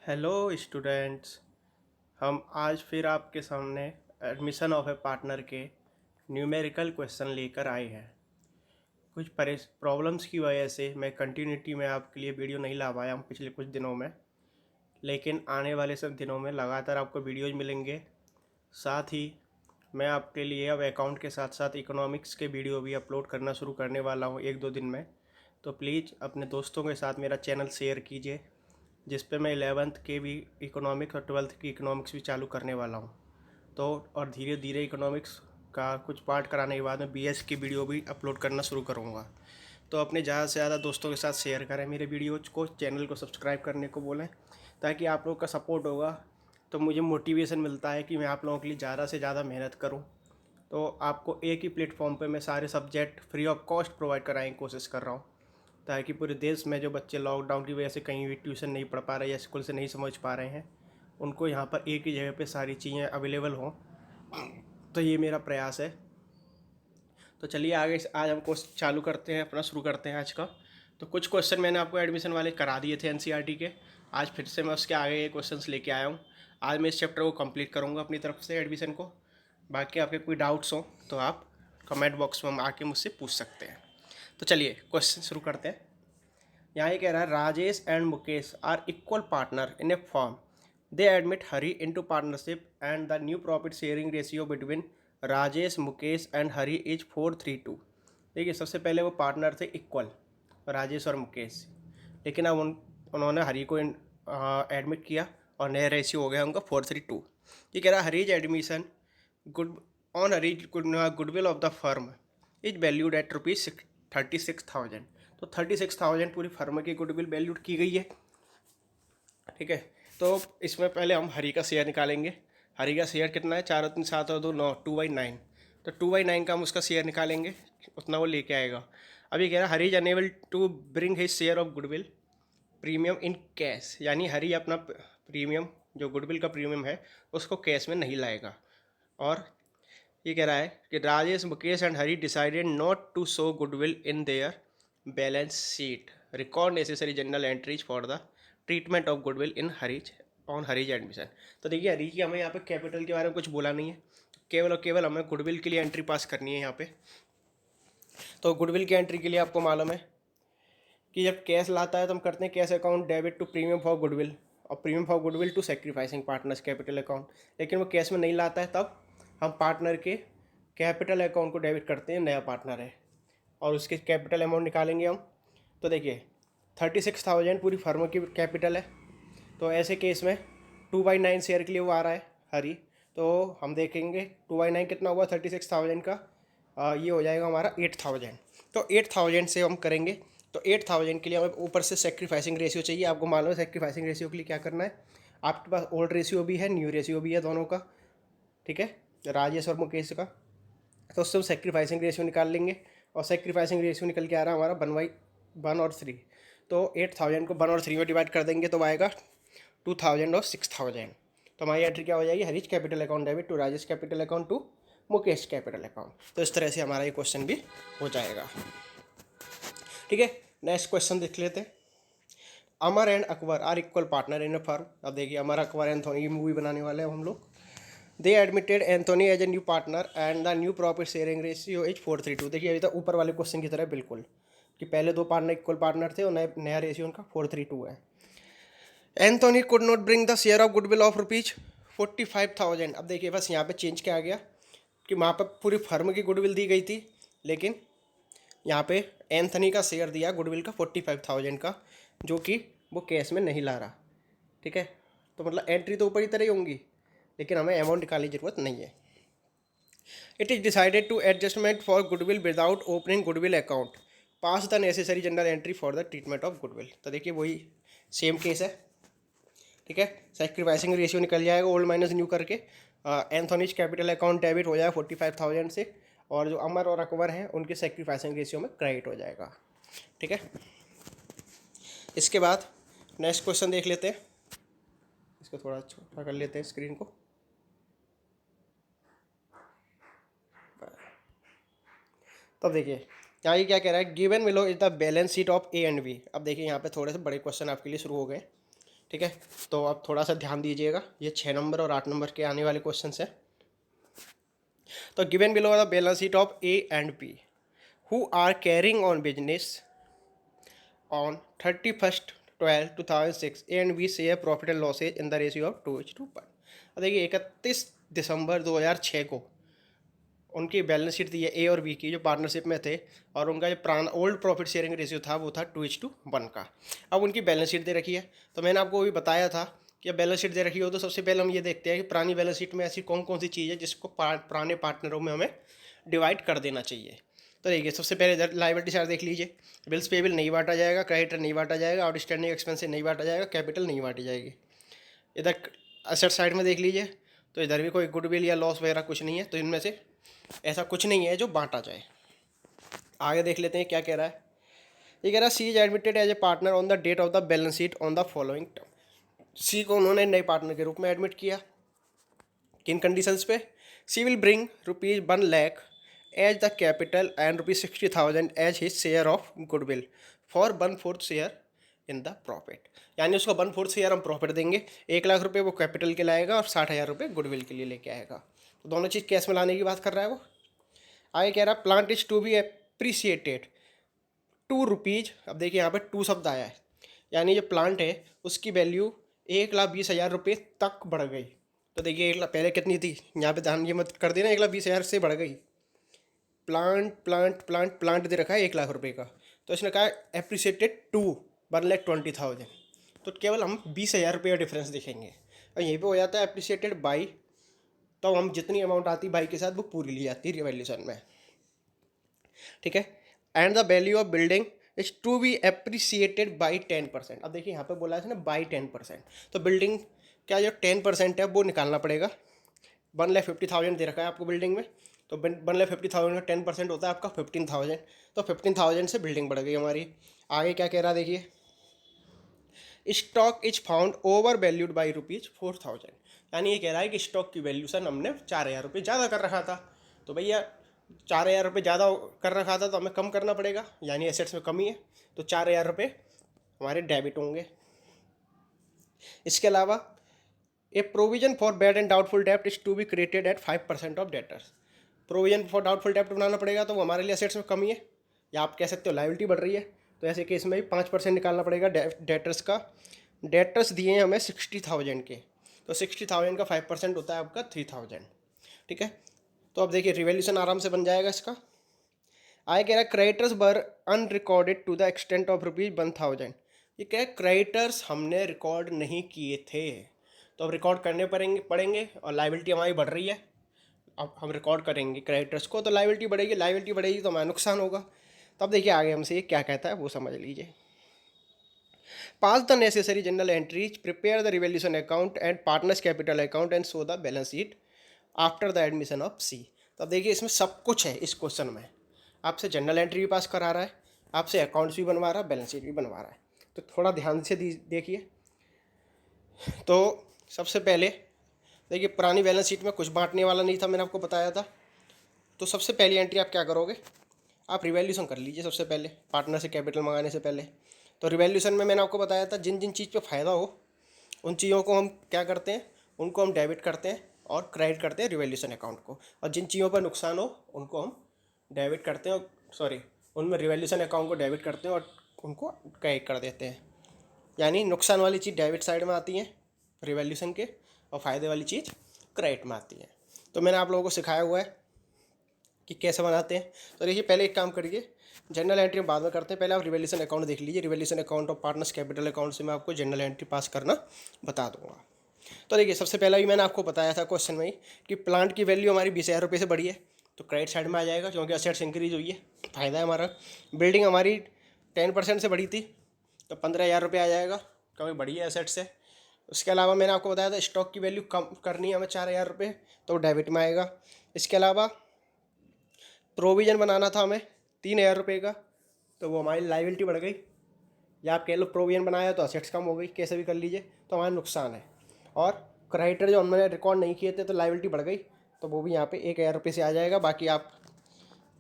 Hello students. हम आज फिर आपके सामने एडमिशन ऑफ ए पार्टनर के न्यूमेरिकल क्वेश्चन लेकर आए हैं। कुछ प्रॉब्लम्स की वजह से मैं कंटिन्यूटी में आपके लिए वीडियो नहीं ला पाया हूँ पिछले कुछ दिनों में, लेकिन आने वाले सब दिनों में लगातार आपको वीडियोज मिलेंगे। साथ ही मैं आपके लिए अब अकाउंट के साथ साथ इकोनॉमिक्स के वीडियो भी अपलोड करना शुरू करने वाला हूँ एक दो दिन में। तो प्लीज़ अपने दोस्तों के साथ मेरा चैनल शेयर कीजिए, जिस पे मैं 11th के भी इकोनॉमिक्स और 12th की इकोनॉमिक्स भी चालू करने वाला हूँ। तो और धीरे धीरे इकोनॉमिक्स का कुछ पार्ट कराने के बाद मैं बीएस की वीडियो भी अपलोड करना शुरू करूँगा। तो अपने ज़्यादा से ज़्यादा दोस्तों के साथ शेयर करें मेरे वीडियोज़ को, चैनल को सब्सक्राइब करने को बोलें, ताकि आप लोग का सपोर्ट होगा तो मुझे मोटिवेशन मिलता है कि मैं आप लोगों के लिए ज़्यादा से ज़्यादा मेहनत करूँ। तो आपको एक ही प्लेटफॉर्म पे मैं सारे subject free of cost provide कराने की कोशिश कर रहा हूँ, ताकि पूरे देश में जो बच्चे लॉकडाउन की वजह से कहीं भी ट्यूशन नहीं पढ़ पा रहे या स्कूल से नहीं समझ पा रहे हैं, उनको यहाँ पर एक ही जगह पे सारी चीज़ें अवेलेबल हों। तो ये मेरा प्रयास है। तो चलिए आगे आज हम क्वेश्चन चालू करते हैं, अपना शुरू करते हैं आज का। तो कुछ क्वेश्चन मैंने आपको एडमिशन वाले करा दिए थे एनसीईआरटी के। आज फिर से मैं उसके आगे के क्वेश्चंस लेके आया हूँ। आज मैं इस चैप्टर को कंप्लीट करूँगा अपनी तरफ से एडमिशन को। बाकी आपके कोई डाउट्स हो तो आप कमेंट बॉक्स में आके मुझसे पूछ सकते हैं। तो चलिए क्वेश्चन शुरू करते हैं। यहाँ ये कह रहा है, Rajesh and Mukesh are equal partner in a form. They admit Hari into partnership and the new profit sharing ratio between Rajesh Mukesh and Hari is 4:3:2। देखिए, सबसे पहले वो पार्टनर थे इक्वल, राजेश और मुकेश, लेकिन अब उन्होंने हरी को एडमिट किया और नया रेशियो हो गया उनका 4:3:2। ये कह रहा है, Hari's admission good on Hari's goodwill of the firm is valued at ₹36,000। तो 36,000 पूरी फर्म की गुडविल वैल्यूड की गई है। ठीक है, तो इसमें पहले हम हरी का शेयर निकालेंगे। हरी का शेयर कितना है? 4 और 3 7 और 2 9, 2/9। तो 2/9 का हम उसका शेयर निकालेंगे, उतना वो लेके आएगा। अभी कह रहा है, Hari is unable to bring his share of goodwill premium in cash, यानी हरी अपना प्रीमियम, जो गुडविल का प्रीमियम है, उसको कैश में नहीं लाएगा। और ये कह रहा है कि Rajesh Mukesh and Hari decided not to show goodwill in their balance sheet, record necessary journal entries for the treatment of goodwill in Hari's on Hari's admission. तो देखिए, हरी की हमें यहाँ पे कैपिटल के बारे में कुछ बोला नहीं है, केवल और केवल हमें गुडविल के लिए एंट्री पास करनी है यहाँ पे। तो गुडविल की एंट्री के लिए आपको मालूम है कि जब कैश लाता है तो हम करते हैं cash account debit to premium for goodwill, और premium for goodwill to sacrificing partners capital account. लेकिन वो कैश में नहीं लाता है, तब हम पार्टनर के कैपिटल अकाउंट को डेबिट करते हैं, नया पार्टनर है, और उसके कैपिटल अमाउंट निकालेंगे हम। तो देखिए, 36,000 पूरी फर्म की कैपिटल है। तो ऐसे केस में 2/9 शेयर के लिए वो आ रहा है हरी। तो हम देखेंगे 2/9 कितना हुआ 36,000 का। ये हो जाएगा हमारा 8,000। तो 8,000 से हम करेंगे, तो 8,000 के लिए हमें ऊपर से सेक्रीफाइसिंग रेशियो चाहिए। आपको मालूम है सेक्रीफाइसिंग रेशियो के लिए क्या करना है। आपके पास ओल्ड रेशियो भी है, न्यू रेशियो भी है, दोनों का। ठीक है, राजेश और मुकेश का। तो उससे सेक्रीफाइसिंग रेशियो निकाल लेंगे, और सेक्रीफाइसिंग रेशियो निकल के आ रहा है हमारा 1/1 और 3। तो 8,000 को 1 और 3 में डिवाइड कर देंगे तो आएगा 2,000 और 6,000। तो हमारी एंट्री क्या हो जाएगी? Hari's capital account debit to Rajesh capital account to Mukesh capital account. तो इस तरह से हमारा ये क्वेश्चन भी हो जाएगा। ठीक है, नेक्स्ट क्वेश्चन देख लेते हैं। Amar and Akbar are equal partner in a firm. अब देखिए, अमर अकबर एंथोनी की मूवी बनाने वाले हैं हम लोग। They admitted Anthony as a new partner and the new profit sharing ratio is 4:3:2। देखिए, अभी तक ऊपर वाले क्वेश्चन की तरह बिल्कुल, कि पहले दो पार्टनर इक्वल पार्टनर थे और नया रेशियो उनका 4:3:2 है। Anthony could not bring the share of goodwill of ₹45,000। अब देखिए, बस यहाँ पे चेंज क्या आ गया कि वहाँ पर पूरी फर्म की गुडविल दी गई थी, लेकिन यहाँ पे एंथनी का शेयर दिया गुडविल का 45,000 का, जो कि वो कैश में नहीं ला रहा। ठीक है, तो मतलब एंट्री तो ऊपर की तरह ही होंगी, लेकिन हमें अमाउंट निकालने की जरूरत नहीं है। It is decided to adjustment for goodwill without opening goodwill account, pass the necessary journal entry for the treatment of goodwill. तो देखिए, वही सेम केस है। ठीक है, सेक्रीफाइसिंग रेशियो निकल जाएगा ओल्ड माइनस न्यू करके। एंथोनीज कैपिटल अकाउंट डेबिट हो जाएगा 45,000 से, और जो अमर और अकबर हैं उनके सेक्रीफाइसिंग रेशियो में क्रेडिट हो जाएगा। ठीक है, इसके बाद नेक्स्ट क्वेश्चन देख लेते हैं। इसको थोड़ा छोटा कर लेते हैं स्क्रीन को। तब देखिए, यहाँ ये क्या कह रहा है, given below is the balance sheet of A and B. अब देखिए, यहाँ पे थोड़े से बड़े क्वेश्चन आपके लिए शुरू हो गए। ठीक है, तो अब थोड़ा सा ध्यान दीजिएगा, ये 6 नंबर और 8 नंबर के आने वाले क्वेश्चन है। तो given below the balance sheet of A and B who are carrying on business on 31/12/2006 A and B share profit and losses in the ratio of 2:1। देखिए 31 दिसंबर 2006 को उनकी बैलेंस शीट थी ए और बी की, जो partnership में थे, और उनका जो पुराना ओल्ड प्रॉफिट शेयरिंग रेशियो था वो था 2:1 का। अब उनकी बैलेंस शीट दे रखी है, तो मैंने आपको भी बताया था कि बैलेंस शीट दे रखी हो तो सबसे पहले हम ये देखते हैं कि पुरानी बैलेंस शीट में ऐसी कौन कौन सी चीज़ है जिसको पुराने पार्टनरों में हमें डिवाइड कर देना चाहिए। तो देखिए सबसे पहले इधर लायबिलिटी साइड देख लीजिए, बिल्स पेबल नहीं बांटा जाएगा, क्रेडिटर नहीं बांटा जाएगा, आउटस्टैंडिंग एक्सपेंसेस नहीं बांटा जाएगा, कैपिटल नहीं बांटी जाएगी। इधर असेट साइड में देख लीजिए, तो इधर भी कोई गुडविल या लॉस वगैरह कुछ नहीं है, तो इनमें से ऐसा कुछ नहीं है जो बांटा जाए। आगे देख लेते हैं क्या कह रहा है। ये कह रहा है C is admitted as a partner on the date of the balance sheet on the following term. C को उन्होंने नए पार्टनर के रूप में एडमिट किया। किन कंडीशंस पे? C will bring ₹1,00,000 as the capital and ₹60,000 as his share of goodwill for 1/4 share in the profit. यानी उसको 1/4 शेयर हम प्रॉफिट देंगे, 1,00,000 रुपये वो कैपिटल के लाएगा और 60,000 रुपये गुडविल के लिए लेके आएगा। तो दोनों चीज़ कैश में लाने की बात कर रहा है वो। आगे कह रहा है plant is to be appreciated ₹2। अब देखिए यहाँ पे 2 शब्द आया है, यानी जो प्लांट है उसकी वैल्यू 1,20,000 रुपये तक बढ़ गई। तो देखिए 1,00,000 पहले कितनी थी, यहाँ पे ध्यान ये मत कर देना, 1,20,000 से बढ़ गई। प्लांट प्लांट प्लांट प्लांट दे रखा है 1,00,000 रुपये का, तो इसने कहा एप्रिसिएटेड टू 1,20,000, तो केवल हम 20,000 रुपये का डिफरेंस दिखेंगे। और यहीं पे हो जाता है एप्रिसिएटेड बाई, तो हम जितनी अमाउंट आती बाई के साथ वो पूरी ली जाती है रिवैल्यूशन में। ठीक है, and the value of building is to be appreciated by 10%। अब देखिए यहाँ पे बोला है ना बाई 10%, तो बिल्डिंग क्या जो 10% है वो निकालना पड़ेगा। 1,50,000 दे रखा है आपको बिल्डिंग में, तो 1,50,000 का 10% होता है आपका 15,000, तो 15,000 से बिल्डिंग बढ़ गई हमारी। आगे क्या कह रहा है देखिए, stock is found over valued by ₹4,000। यानी ये कह रहा है कि स्टॉक की वैल्यूशन हमने 4,000 रुपये ज़्यादा कर रखा था, तो भैया 4,000 रुपये ज़्यादा कर रखा था तो हमें कम करना पड़ेगा, यानी एसेट्स में कमी है, तो 4,000 रुपये हमारे डेबिट होंगे। इसके अलावा a provision for bad and doubtful डेप्ट is to be created at 5% of debtors. Provision for doubtful डेप्ट बनाना पड़ेगा, तो वो हमारे लिए एसेट्स में कमी है, या आप कह सकते हो लायबिलिटी बढ़ रही है, तो ऐसे केस में भी 5% निकालना पड़ेगा डेटर्स का। डेटर्स दिए हैं हमें 60,000 के, तो 60,000 का 5% होता है आपका 3,000। ठीक है, तो अब देखिए रिवैल्यूशन आराम से बन जाएगा इसका। आगे कह रहा है creditors were unrecorded to the extent of ₹1,000। ये क्या है, क्रेडिटर्स हमने रिकॉर्ड नहीं किए थे, तो अब रिकॉर्ड करने पड़ेंगे और लायबिलिटी हमारी बढ़ रही है। अब हम रिकॉर्ड करेंगे क्रेडिटर्स को तो लायबिलिटी बढ़ेगी तो हमारा नुकसान होगा। तो अब देखिए आगे हमसे ये क्या कहता है वो समझ लीजिए। Pass the necessary journal entries, prepare the revaluation account and partners capital account and show the balance sheet after the admission of C. तो अब देखिए इसमें सब कुछ है इस क्वेश्चन में, आपसे जनरल एंट्री भी पास करा रहा है, आपसे अकाउंट्स भी बनवा रहा है, बैलेंस शीट भी बनवा रहा है, तो थोड़ा ध्यान से देखिए। तो सबसे पहले देखिए पुरानी बैलेंस शीट में कुछ बांटने वाला नहीं था, मैंने आपको बताया था। तो सबसे पहली एंट्री आप क्या करोगे, आप रिवैल्यूशन कर लीजिए सबसे पहले, पार्टनर से कैपिटल मंगाने से पहले। तो रिवैल्यूशन में मैंने आपको बताया था जिन जिन चीज़ पे फ़ायदा हो उन चीज़ों को हम क्या करते हैं, उनको हम डेबिट करते हैं और क्रेडिट करते हैं रिवैल्यूशन अकाउंट को, और जिन चीज़ों पर नुकसान हो उनको हम डेबिट करते हैं, उनमें रिवैल्यूशन अकाउंट को डेबिट करते हैं और उनको क्रेडिट कर देते हैं। यानी नुकसान वाली चीज़ डेबिट साइड में आती है रिवैल्यूशन के, और फ़ायदे वाली चीज़ क्रेडिट में आती है। तो मैंने आप लोगों को सिखाया हुआ है कि कैसे बनाते हैं। तो देखिए पहले एक काम करिए, जनरल एंट्री बाद में करते हैं, पहले आप रिवैल्यूशन अकाउंट देख लीजिए। रिवैल्यूशन अकाउंट और पार्टनर्स कैपिटल अकाउंट से मैं आपको जनरल एंट्री पास करना बता दूंगा। तो देखिए सबसे पहला भी मैंने आपको बताया था क्वेश्चन में ही कि प्लांट की वैल्यू हमारी 20,000 रुपये से बढ़ी है, तो क्रेडिट साइड में आ जाएगा क्योंकि असेट्स इंक्रीज हुई है, फ़ायदा है हमारा। बिल्डिंग हमारी 10% से बढ़ी थी, तो 15,000 रुपये आ जाएगा क्योंकि बढ़ी है असेट्स से। उसके अलावा मैंने आपको बताया था स्टॉक की वैल्यू कम करनी है हमें 4,000 रुपये, तो डेबिट में आएगा। इसके अलावा प्रोविज़न बनाना था हमें 3,000 रुपये का, तो वो हमारी लायबिलिटी बढ़ गई, या आप कह लो प्रोविज़न बनाया तो असेट्स कम हो गई, कैसे भी कर लीजिए, तो हमारा नुकसान है। और क्रेडिटर जो हमने रिकॉर्ड नहीं किए थे तो लायबिलिटी बढ़ गई, तो वो भी यहाँ पे 1,000 रुपये से आ जाएगा। बाकी आप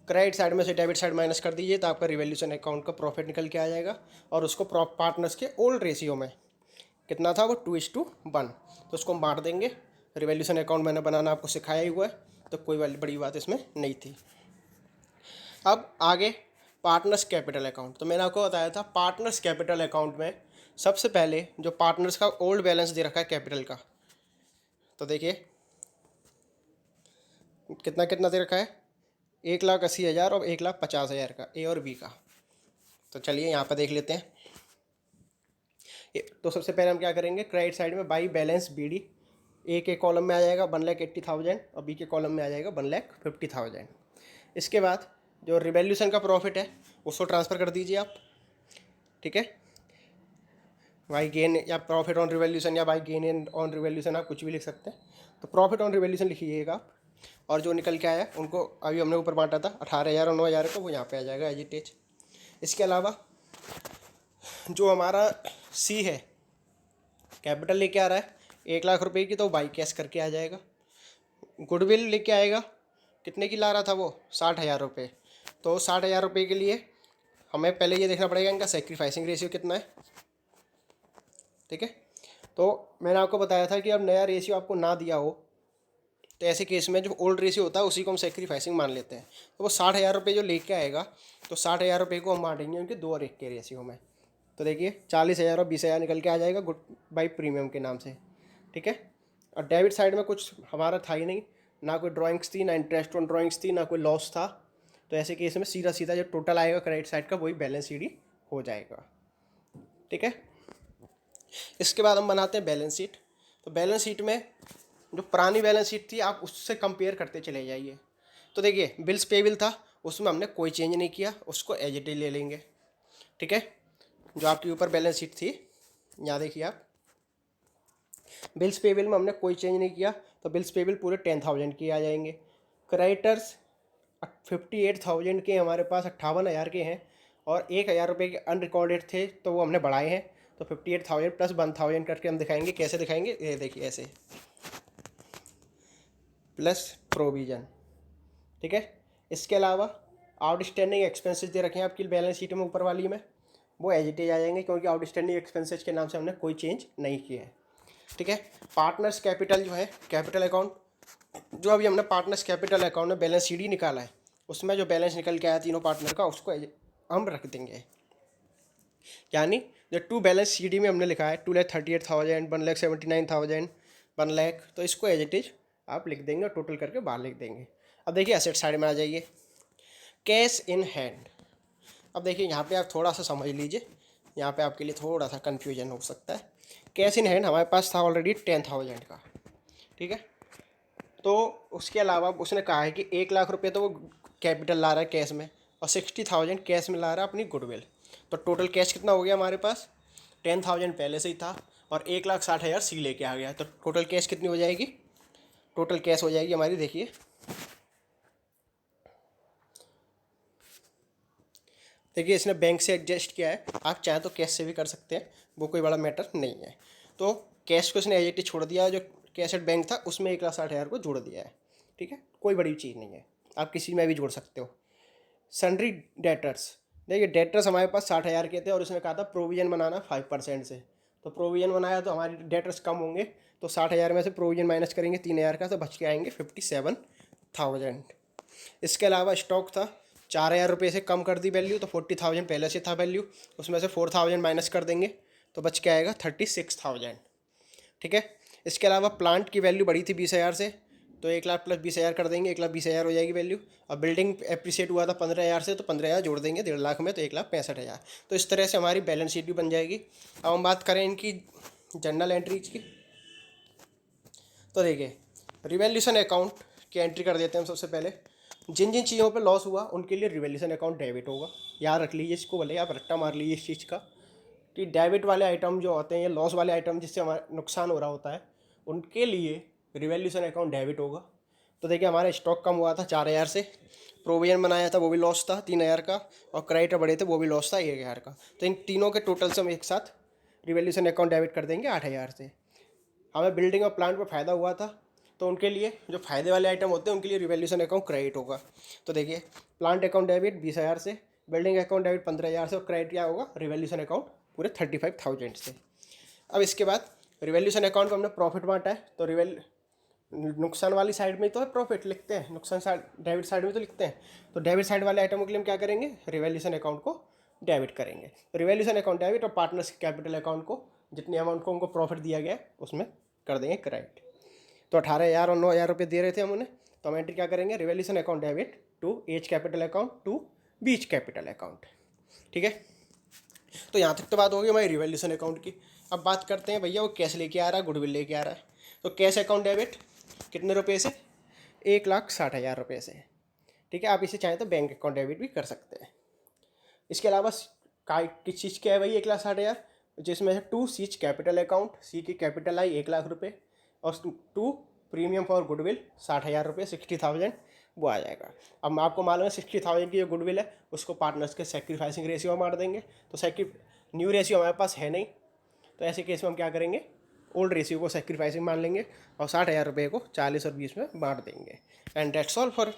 क्रेडिट साइड में से डेबिट साइड माइनस कर दीजिए तो आपका रिवैल्यूशन अकाउंट का प्रॉफिट निकल के आ जाएगा, और उसको पार्टनर्स के ओल्ड रेशियो में कितना था वो 2:1, तो उसको हम बांट देंगे। रिवैल्यूएशन अकाउंट मैंने बनाना आपको सिखाया ही हुआ है, तो कोई बड़ी बात इसमें नहीं थी। अब आगे पार्टनर्स कैपिटल अकाउंट। तो मैंने आपको बताया था पार्टनर्स कैपिटल अकाउंट में सबसे पहले जो पार्टनर्स का ओल्ड बैलेंस दे रखा है कैपिटल का, तो देखिए कितना कितना दे रखा है, 1,80,000 और 1,50,000 का, ए और बी का। तो चलिए यहाँ पर देख लेते हैं। तो सबसे पहले हम क्या करेंगे, क्रेडिट साइड में बाई बैलेंस बी डी, ए के कॉलम में आ जाएगा 1,80,000 और बी के कॉलम में आ जाएगा 1,50,000। इसके बाद जो रिवैल्यूएशन का प्रॉफिट है उसको ट्रांसफ़र कर दीजिए आप, ठीक है। बाई गेन या प्रॉफिट ऑन रिवैल्यूएशन या बाई गेन ऑन रिवैल्यूएशन आप कुछ भी लिख सकते हैं। तो प्रॉफिट ऑन रिवैल्यूएशन लिखिएगा आप, और जो निकल के आया उनको अभी हमने ऊपर बांटा था 18,000 और 9,000 को, वो यहाँ पे आ जाएगा एज इट इज। इसके अलावा जो हमारा सी है कैपिटल लेके आ रहा है 1,00,000 रुपये की, तो बाई कैश करके आ जाएगा। गुडविल लेके आएगा, कितने की ला रहा था वो, 60,000 रुपये। तो 60,000 रुपये के लिए हमें पहले ये देखना पड़ेगा इनका सेक्रीफाइसिंग रेशियो कितना है, ठीक है। तो मैंने आपको बताया था कि अब नया रेशियो आपको ना दिया हो तो ऐसे केस में जो ओल्ड रेशियो होता है उसी को हम सेक्रीफाइसिंग मान लेते हैं। तो वो 60,000 रुपये जो लेके आएगा, तो 60,000 रुपये को हम बांटेंगे उनके 2 और 1 के रेशियो में। तो देखिए 40,000 और 20,000 निकल के आ जाएगा गुड बाई प्रीमियम के नाम से, ठीक है। और डेबिट साइड में कुछ हमारा था ही नहीं, ना कोई ड्राइंग्स थी, ना इंटरेस्ट ऑन ड्राइंग्स थी, ना कोई लॉस था। तो ऐसे केस में सीधा सीधा जो टोटल आएगा क्रेडिट साइड का वही बैलेंस शीट ही हो जाएगा, ठीक है। इसके बाद हम बनाते हैं बैलेंस शीट। तो बैलेंस शीट में जो पुरानी बैलेंस शीट थी आप उससे कंपेयर करते चले जाइए। तो देखिए बिल्स पेबल था, उसमें हमने कोई चेंज नहीं किया, उसको एज इट इज ले लेंगे, ठीक है। जो आपकी ऊपर बैलेंस शीट थी यहाँ देखिए आप, बिल्स पेबल में हमने कोई चेंज नहीं किया, तो बिल्स पेबल पूरे 10,000 के आ जाएंगे। क्रेडिटर्स 58,000 के हमारे पास 58,000 के हैं, और 1,000 रुपये के अनरिकॉर्डेड थे तो वो हमने बढ़ाए हैं। तो 58,000 प्लस 1,000 करके हम दिखाएंगे, कैसे दिखाएंगे, ये देखिए ऐसे प्लस प्रोविज़न, ठीक है। इसके अलावा आउटस्टैंडिंग एक्सपेंसेस दे रखे हैं आपकी बैलेंस शीट में ऊपर वाली में, वो एज इट इज आ जाएंगे क्योंकि आउटस्टैंडिंग एक्सपेंसेस के नाम से हमने कोई चेंज नहीं किया है, ठीक है। पार्टनर्स कैपिटल जो है कैपिटल अकाउंट, जो अभी हमने पार्टनर्स कैपिटल अकाउंट में बैलेंस शीट ही निकाला है, उसमें जो बैलेंस निकल के आया तीनों पार्टनर का उसको हम रख देंगे। यानी जो टू बैलेंस सी डी में हमने लिखा है 2,38,000, 1,79,000, 1,00,000, तो इसको एज इट इज आप लिख देंगे और टोटल करके बाहर लिख देंगे। अब देखिए एसेट साइड में आ जाइए, कैश इन हैंड। अब देखिए यहाँ पे आप थोड़ा सा समझ लीजिए, यहाँ पे आपके लिए थोड़ा सा कन्फ्यूजन हो सकता है। कैश इन हैंड हमारे पास था ऑलरेडी 10,000 का, ठीक है। तो उसके अलावा उसने कहा है कि 1,00,000 रुपये तो वो कैपिटल ला रहा है कैश में, और 60,000 कैश में ला रहा है अपनी गुडविल। तो टोटल कैश कितना हो गया हमारे पास, 10,000 पहले से ही था और 1,60,000 सी लेके आ गया। तो टोटल कैश कितनी हो जाएगी, टोटल कैश हो जाएगी हमारी, देखिए इसने बैंक से एडजस्ट किया है, आप चाहें तो कैश से भी कर सकते हैं, वो कोई बड़ा मैटर नहीं है। तो कैश को इसने एज इट इज छोड़ दिया, जो कैश एट बैंक था उसमें 1,60,000 को जोड़ दिया है, ठीक है। कोई बड़ी चीज़ नहीं है, आप किसी में भी जोड़ सकते हो। सन्ड्री डेटर्स, देखिए डेटर्स हमारे पास 60,000 के थे और उसने कहा था प्रोविज़न बनाना 5% से, तो प्रोविज़न बनाया तो हमारे डेटर्स कम होंगे, तो 60,000 में से प्रोविज़न माइनस करेंगे 3,000 का, तो बच के आएंगे 57,000। इसके अलावा स्टॉक था 4,000 रुपये से कम कर दी वैल्यू, तो 40,000 पहले से था वैल्यू, उसमें से 4,000 माइनस कर देंगे तो बच के आएगा 36,000, ठीक है। इसके अलावा प्लांट की वैल्यू बढ़ी थी 20,000 से, तो 1,00,000 प्लस 20,000 कर देंगे, 1,20,000 हो जाएगी वैल्यू। और बिल्डिंग एप्रिसिएट हुआ था 15,000 से, तो 15,000 जोड़ देंगे 1,50,000 में, तो 1,65,000। तो इस तरह से हमारी बैलेंस शीट भी बन जाएगी। अब हम बात करें इनकी जर्नल एंट्रीज की, तो देखिए रिवैल्यूएशन अकाउंट की एंट्री कर देते हैं हम। सबसे पहले जिन जिन चीज़ों पे लॉस हुआ उनके लिए रिवैल्यूएशन अकाउंट डेबिट होगा, याद रख लीजिए इसको, भले आप रट्टा मार लीजिए इस चीज़ का, कि डेबिट वाले आइटम जो होते हैं या लॉस वाले आइटम जिससे हमारा नुकसान हो रहा होता है उनके लिए रिवैल्यूएशन अकाउंट डेबिट होगा। तो देखिए हमारा स्टॉक कम हुआ था 4,000 से, प्रोविजन बनाया था वो भी लॉस था 3,000 का, और क्रेडिटर बढ़े थे वो भी लॉस था 1,000 का। तो इन तीनों के टोटल से हम एक साथ रिवैल्यूएशन अकाउंट डेबिट कर देंगे 8,000 से। हमें बिल्डिंग और प्लांट पर फ़ायदा हुआ था, तो उनके लिए जो फ़ायदे वाले आइटम होते हैं उनके लिए रिवैल्यूएशन अकाउंट क्रेडिट होगा। तो देखिए प्लांट अकाउंट डेबिट 20,000 से, बिल्डिंग अकाउंट डेबिट 15,000 से, और क्रेडिट क्या होगा रिवैल्यूएशन अकाउंट पूरे 35,000 से। अब इसके बाद रिवैल्यूएशन अकाउंट में हमने प्रॉफिट बांटा है, तो नुकसान वाली साइड में तो है प्रॉफिट लिखते हैं, नुकसान साइड डेबिट साइड में तो लिखते हैं। तो डेबिट साइड वाले आइटम के लिए हम क्या करेंगे, रिवैल्यूएशन अकाउंट को डेबिट करेंगे। तो रिवैल्यूएशन अकाउंट डेबिट और पार्टनर्स कैपिटल अकाउंट को जितनी अमाउंट को उनको प्रॉफिट दिया गया है उसमें कर देंगे क्रेडिट। तो 18,000 और 9,000 रुपये दे रहे थे हम उन्हें, तो हम एंट्री क्या करेंगे, revaluation account debit to A's capital account to B's capital account. ठीक है, तो यहाँ तक तो बात होगी हमारी रिवैल्यूएशन अकाउंट की। अब बात करते हैं भैया वो कैश लेके आ रहा है, गुडविल लेके आ रहा है। तो कैश अकाउंट डेबिट कितने रुपये से, 1,60,000 रुपये से। ठीक है, आप इसे चाहें तो बैंक अकाउंट डेबिट भी कर सकते हैं। इसके अलावा किस चीज़ क्या है भाई 1,60,000, जिसमें से टू सीच कैपिटल अकाउंट, सी की कैपिटल आई 1,00,000 रुपये और टू प्रीमियम फॉर गुडविल 60,000 रुपये, 60,000 वो आ जाएगा। अब आपको मालूम है 60,000 की जो गुडविल है उसको पार्टनर्स के सेक्रीफाइसिंग रेशियो में मार देंगे। तो न्यू रेशियो हमारे पास है नहीं, तो ऐसे केस में हम क्या करेंगे, ओल्ड रेशियो को सेक्रीफाइसिंग मान लेंगे और 60,000 रुपये को 40 और 20 में बांट देंगे। And that's all for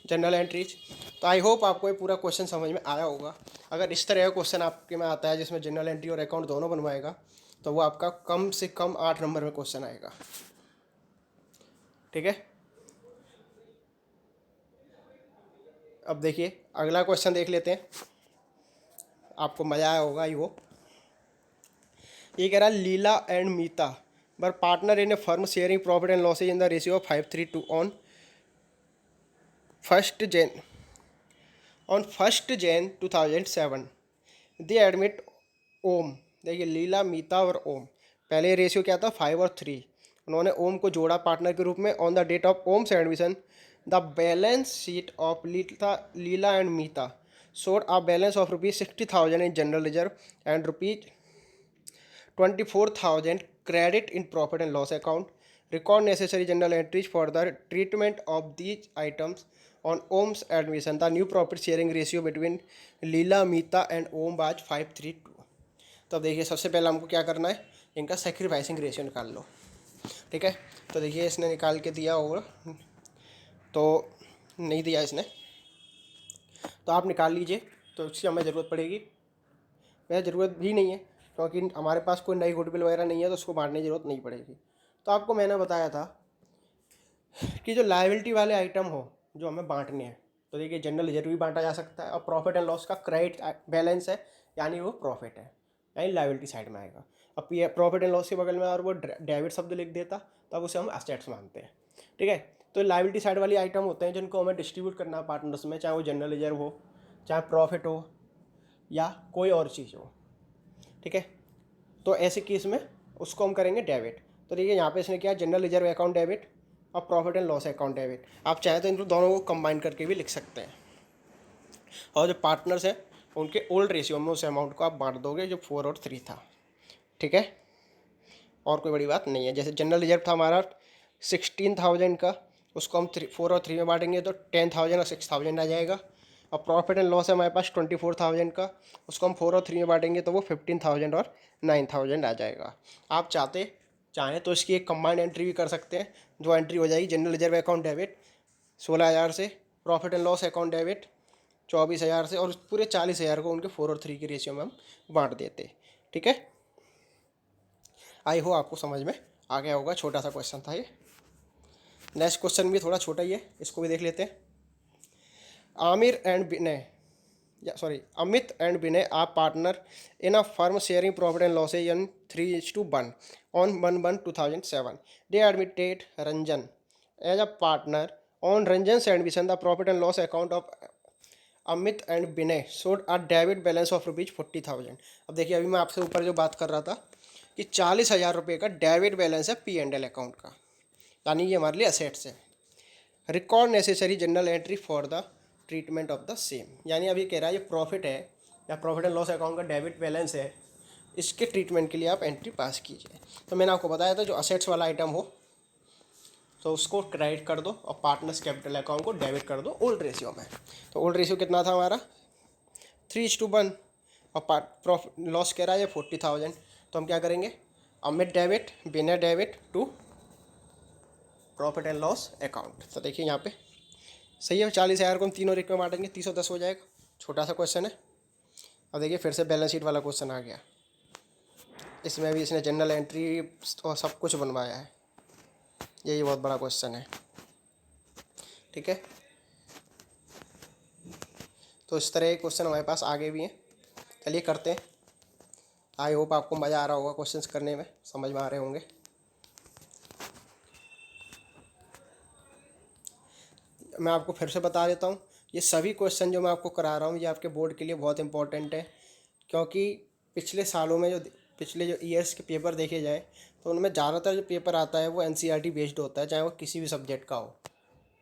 general entries. तो आई होप आपको ये पूरा क्वेश्चन समझ में आया होगा। अगर इस तरह का क्वेश्चन आपके में आता है जिसमें जनरल एंट्री और अकाउंट दोनों बनवाएगा तो वो आपका कम से कम 8 नंबर में क्वेश्चन आएगा। ठीक है, अब देखिए अगला क्वेश्चन देख लेते हैं, आपको मज़ा आया होगा ही वो। ये कह रहा है Leela and Meeta were partner in a firm sharing profit and losses in the ratio of 5:3 on 1 Jan 2007 they admit Om. देखिए लीला, मीता और ओम, पहले रेशियो क्या था 5 और 3, उन्होंने ओम को जोड़ा पार्टनर के रूप में। On the date of Om's admission the balance sheet of Leela and Meeta showed a balance of rupees 60,000 in general reserve and rupees 24,000 credit in profit and loss account. Record necessary general entries for the treatment of these items on Om's admission. The new profit sharing ratio between Leela, Meeta and Om was 5:3. तो देखिए सबसे पहले हमको क्या करना है, इनका sacrificing ratio निकाल लो। ठीक है, तो देखिए इसने निकाल के दिया होगा, तो नहीं दिया इसने, तो आप निकाल लीजिए। तो इसकी हमें ज़रूरत पड़ेगी, वह ज़रूरत भी नहीं है क्योंकि हमारे पास कोई नई गुडविल वगैरह नहीं है, तो उसको बांटने की ज़रूरत नहीं पड़ेगी। तो आपको मैंने बताया था कि जो लायबिलिटी वाले आइटम हो जो हमें बांटने हैं, तो देखिए जनरल रिजर्व भी बांटा जा सकता है और प्रॉफिट एंड लॉस का क्रेडिट बैलेंस है, यानी वो प्रॉफिट है, यानी लायबिलिटी साइड में आएगा। अब ये प्रॉफिट एंड लॉस के बगल में और वो डेबिट शब्द लिख देता तब उसे हम एसेट्स मानते हैं। ठीक है, तो लायबिलिटी साइड वाली आइटम होते हैं जिनको हमें डिस्ट्रीब्यूट करना है पार्टनर्स में, चाहे वो जनरल रिजर्व हो, चाहे प्रॉफिट हो या कोई और चीज़ हो। ठीक है, तो ऐसे केस में उसको हम करेंगे डेबिट। तो देखिए यहाँ पे इसने किया जनरल रिजर्व अकाउंट डेबिट और profit and loss account debit. आप चाहें तो इनको दोनों को कंबाइन करके भी लिख सकते हैं। और जो पार्टनर्स हैं उनके ओल्ड रेशियो में उस अमाउंट को आप बांट दोगे जो 4 और 3 था। ठीक है, और कोई बड़ी बात नहीं है। जैसे जनरल रिजर्व था हमारा 16,000 का, उसको हम 4 और 3 में बांटेंगे तो 10,000 और 6,000 आ जाएगा। और प्रॉफिट एंड लॉस है हमारे पास 24,000 का, उसको हम 4 और 3 में बांटेंगे तो वो 15,000 और 9,000 आ जाएगा। आप चाहें तो इसकी एक कंबाइंड एंट्री भी कर सकते हैं, जो एंट्री हो जाएगी जनरल रिजर्व अकाउंट डेबिट 16,000 से, profit and loss account debit 24,000 से, और पूरे 40,000 को उनके 4 और 3 के रेशियो में हम बांट देते। ठीक है, आई हो आपको समझ में आ गया होगा, छोटा सा क्वेश्चन था ये। नेक्स्ट क्वेश्चन भी थोड़ा छोटा ही है, इसको भी देख लेते हैं। Amit and Vinay are partner in a firm sharing profit and losses in 3:1 on 1/1/2007. They admitted Ranjan as a partner. On Ranjan's admission, the profit and loss account of Amit and Vinay showed a debit balance of ₹40,000. अब देखिए अभी मैं आपसे ऊपर जो बात कर रहा था कि 40,000 रुपये का डेबिट बैलेंस है P&L अकाउंट का, यानी ये हमारे लिए असेट्स है। Record necessary journal entry for the treatment of the same, यानी अभी कह रहा है ये प्रॉफिट है या प्रॉफिट एंड लॉस अकाउंट का डेबिट बैलेंस है, इसके ट्रीटमेंट के लिए आप एंट्री पास कीजिए। तो मैंने आपको बताया था जो असेट्स वाला आइटम हो तो उसको क्रेडिट कर दो और पार्टनर्स कैपिटल अकाउंट को डेबिट कर दो ओल्ड रेशियो में। तो ओल्ड रेशियो कितना था हमारा 3:1 और प्रॉफिट लॉस कह रहा है 40,000। तो हम क्या करेंगे, Amit debit Vinay debit to profit and loss account. तो देखिए यहाँ पे सही है, 40,000 को हम तीनों रेट में बांटेंगे 310 हो जाएगा। छोटा सा क्वेश्चन है। अब देखिए फिर से बैलेंस शीट वाला क्वेश्चन आ गया। इसमें भी इसने जनरल एंट्री और सब कुछ बनवाया है। यही बहुत बड़ा क्वेश्चन है, ठीक है। तो इस तरह के क्वेश्चन हमारे पास आगे भी हैं। चलिए करते हैं। आई होप आपको मज़ा आ रहा होगा क्वेश्चंस करने में, समझ में आ रहे होंगे। मैं आपको फिर से बता देता हूँ, ये सभी क्वेश्चन जो मैं आपको करा रहा हूँ ये आपके बोर्ड के लिए बहुत इंपॉर्टेंट है, क्योंकि पिछले सालों में पिछले जो ईयर्स के पेपर देखे जाए तो उनमें ज़्यादातर जो पेपर आता है वो एनसीईआरटी बेस्ड होता है, चाहे वो किसी भी सब्जेक्ट का हो।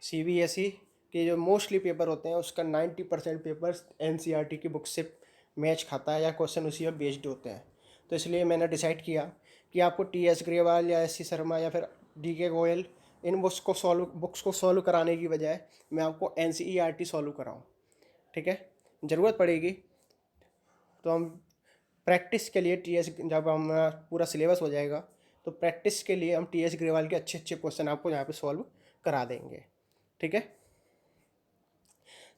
सीबीएसई के जो मोस्टली पेपर होते हैं उसका 90% पेपर्स एनसीईआरटी की बुक से मैच खाता है या क्वेश्चन उसी पर बेस्ड होते हैं। तो इसलिए मैंने डिसाइड किया कि आपको टीएस ग्रेवाल या एससी शर्मा या फिर डीके गोयल इन बुक्स को सॉल्व कराने की बजाय मैं आपको एनसीईआरटी सॉल्व कराऊँ, ठीक है। ज़रूरत पड़ेगी तो हम प्रैक्टिस के लिए जब हम पूरा सिलेबस हो जाएगा तो प्रैक्टिस के लिए हम टीएस ग्रेवाल के अच्छे अच्छे क्वेश्चन आपको यहाँ पे सॉल्व करा देंगे, ठीक है।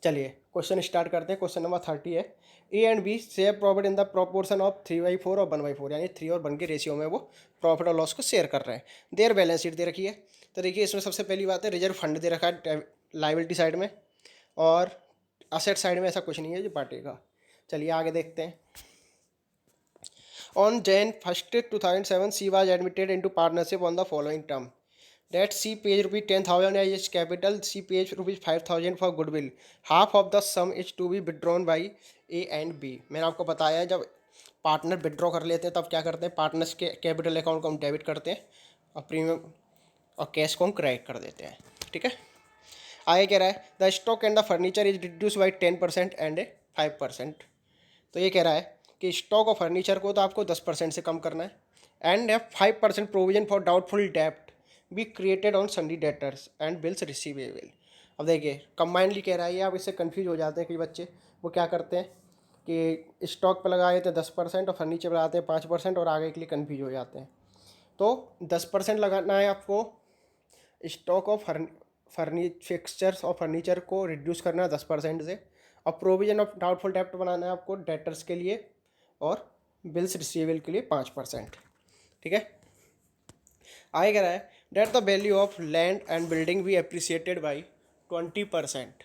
चलिए क्वेश्चन स्टार्ट करते हैं। क्वेश्चन नंबर 30 है, A and B share profit in the proportion of 3/4 और 1/4, यानी 3 और 1 के रेशियो में वो प्रॉफिट और लॉस को शेयर कर रहे हैं। देयर बैलेंस शीट दे रखी है। तो देखिए इसमें सबसे पहली बात है रिजर्व फंड दे रखा है लाइबिलिटी साइड में, और असेट साइड में ऐसा कुछ नहीं है जो बांटेगा। चलिए आगे देखते हैं। On Jan 1, 2007, she was admitted into partnership on the following term. That she pays rupees 10,000 as its capital, she pays rupees 5,000 for goodwill. Half of the sum is to be withdrawn by A and B. मैंने आपको बताया है जब partner withdraw कर लेते हैं तब क्या करते हैं, पार्टनर्स के कैपिटल अकाउंट को हम डेबिट करते हैं और प्रीमियम और कैश को हम क्रेडिट कर देते हैं, ठीक है। आगे कह रहा है the stock and the furniture is reduce by 10% and 5%। तो ये कह रहा है कि स्टॉक और फर्नीचर को तो आपको 10% से कम करना है एंड 5% प्रोविजन फॉर डाउटफुल डेप्ट be created on sundry debtors and bills receivable. अब देखिए कंबाइंडली कह रहा है, ये आप इससे कन्फ्यूज हो जाते हैं कि बच्चे वो क्या करते हैं कि स्टॉक पर लगाए थे 10% और फर्नीचर पर लगाते हैं 5% और आगे के लिए कन्फ्यूज हो जाते हैं। तो 10% लगाना है आपको स्टॉक ऑफ फिक्सचर्स और फर्नीचर को रिड्यूस करना है 10% से, और प्रोविजन ऑफ डाउटफुल डेप्ट बनाना है आपको डेटर्स के लिए और बिल्स रिसीवेबल के लिए 5%, ठीक है। आगे कह रहा है that the value of land and building be appreciated by 20%।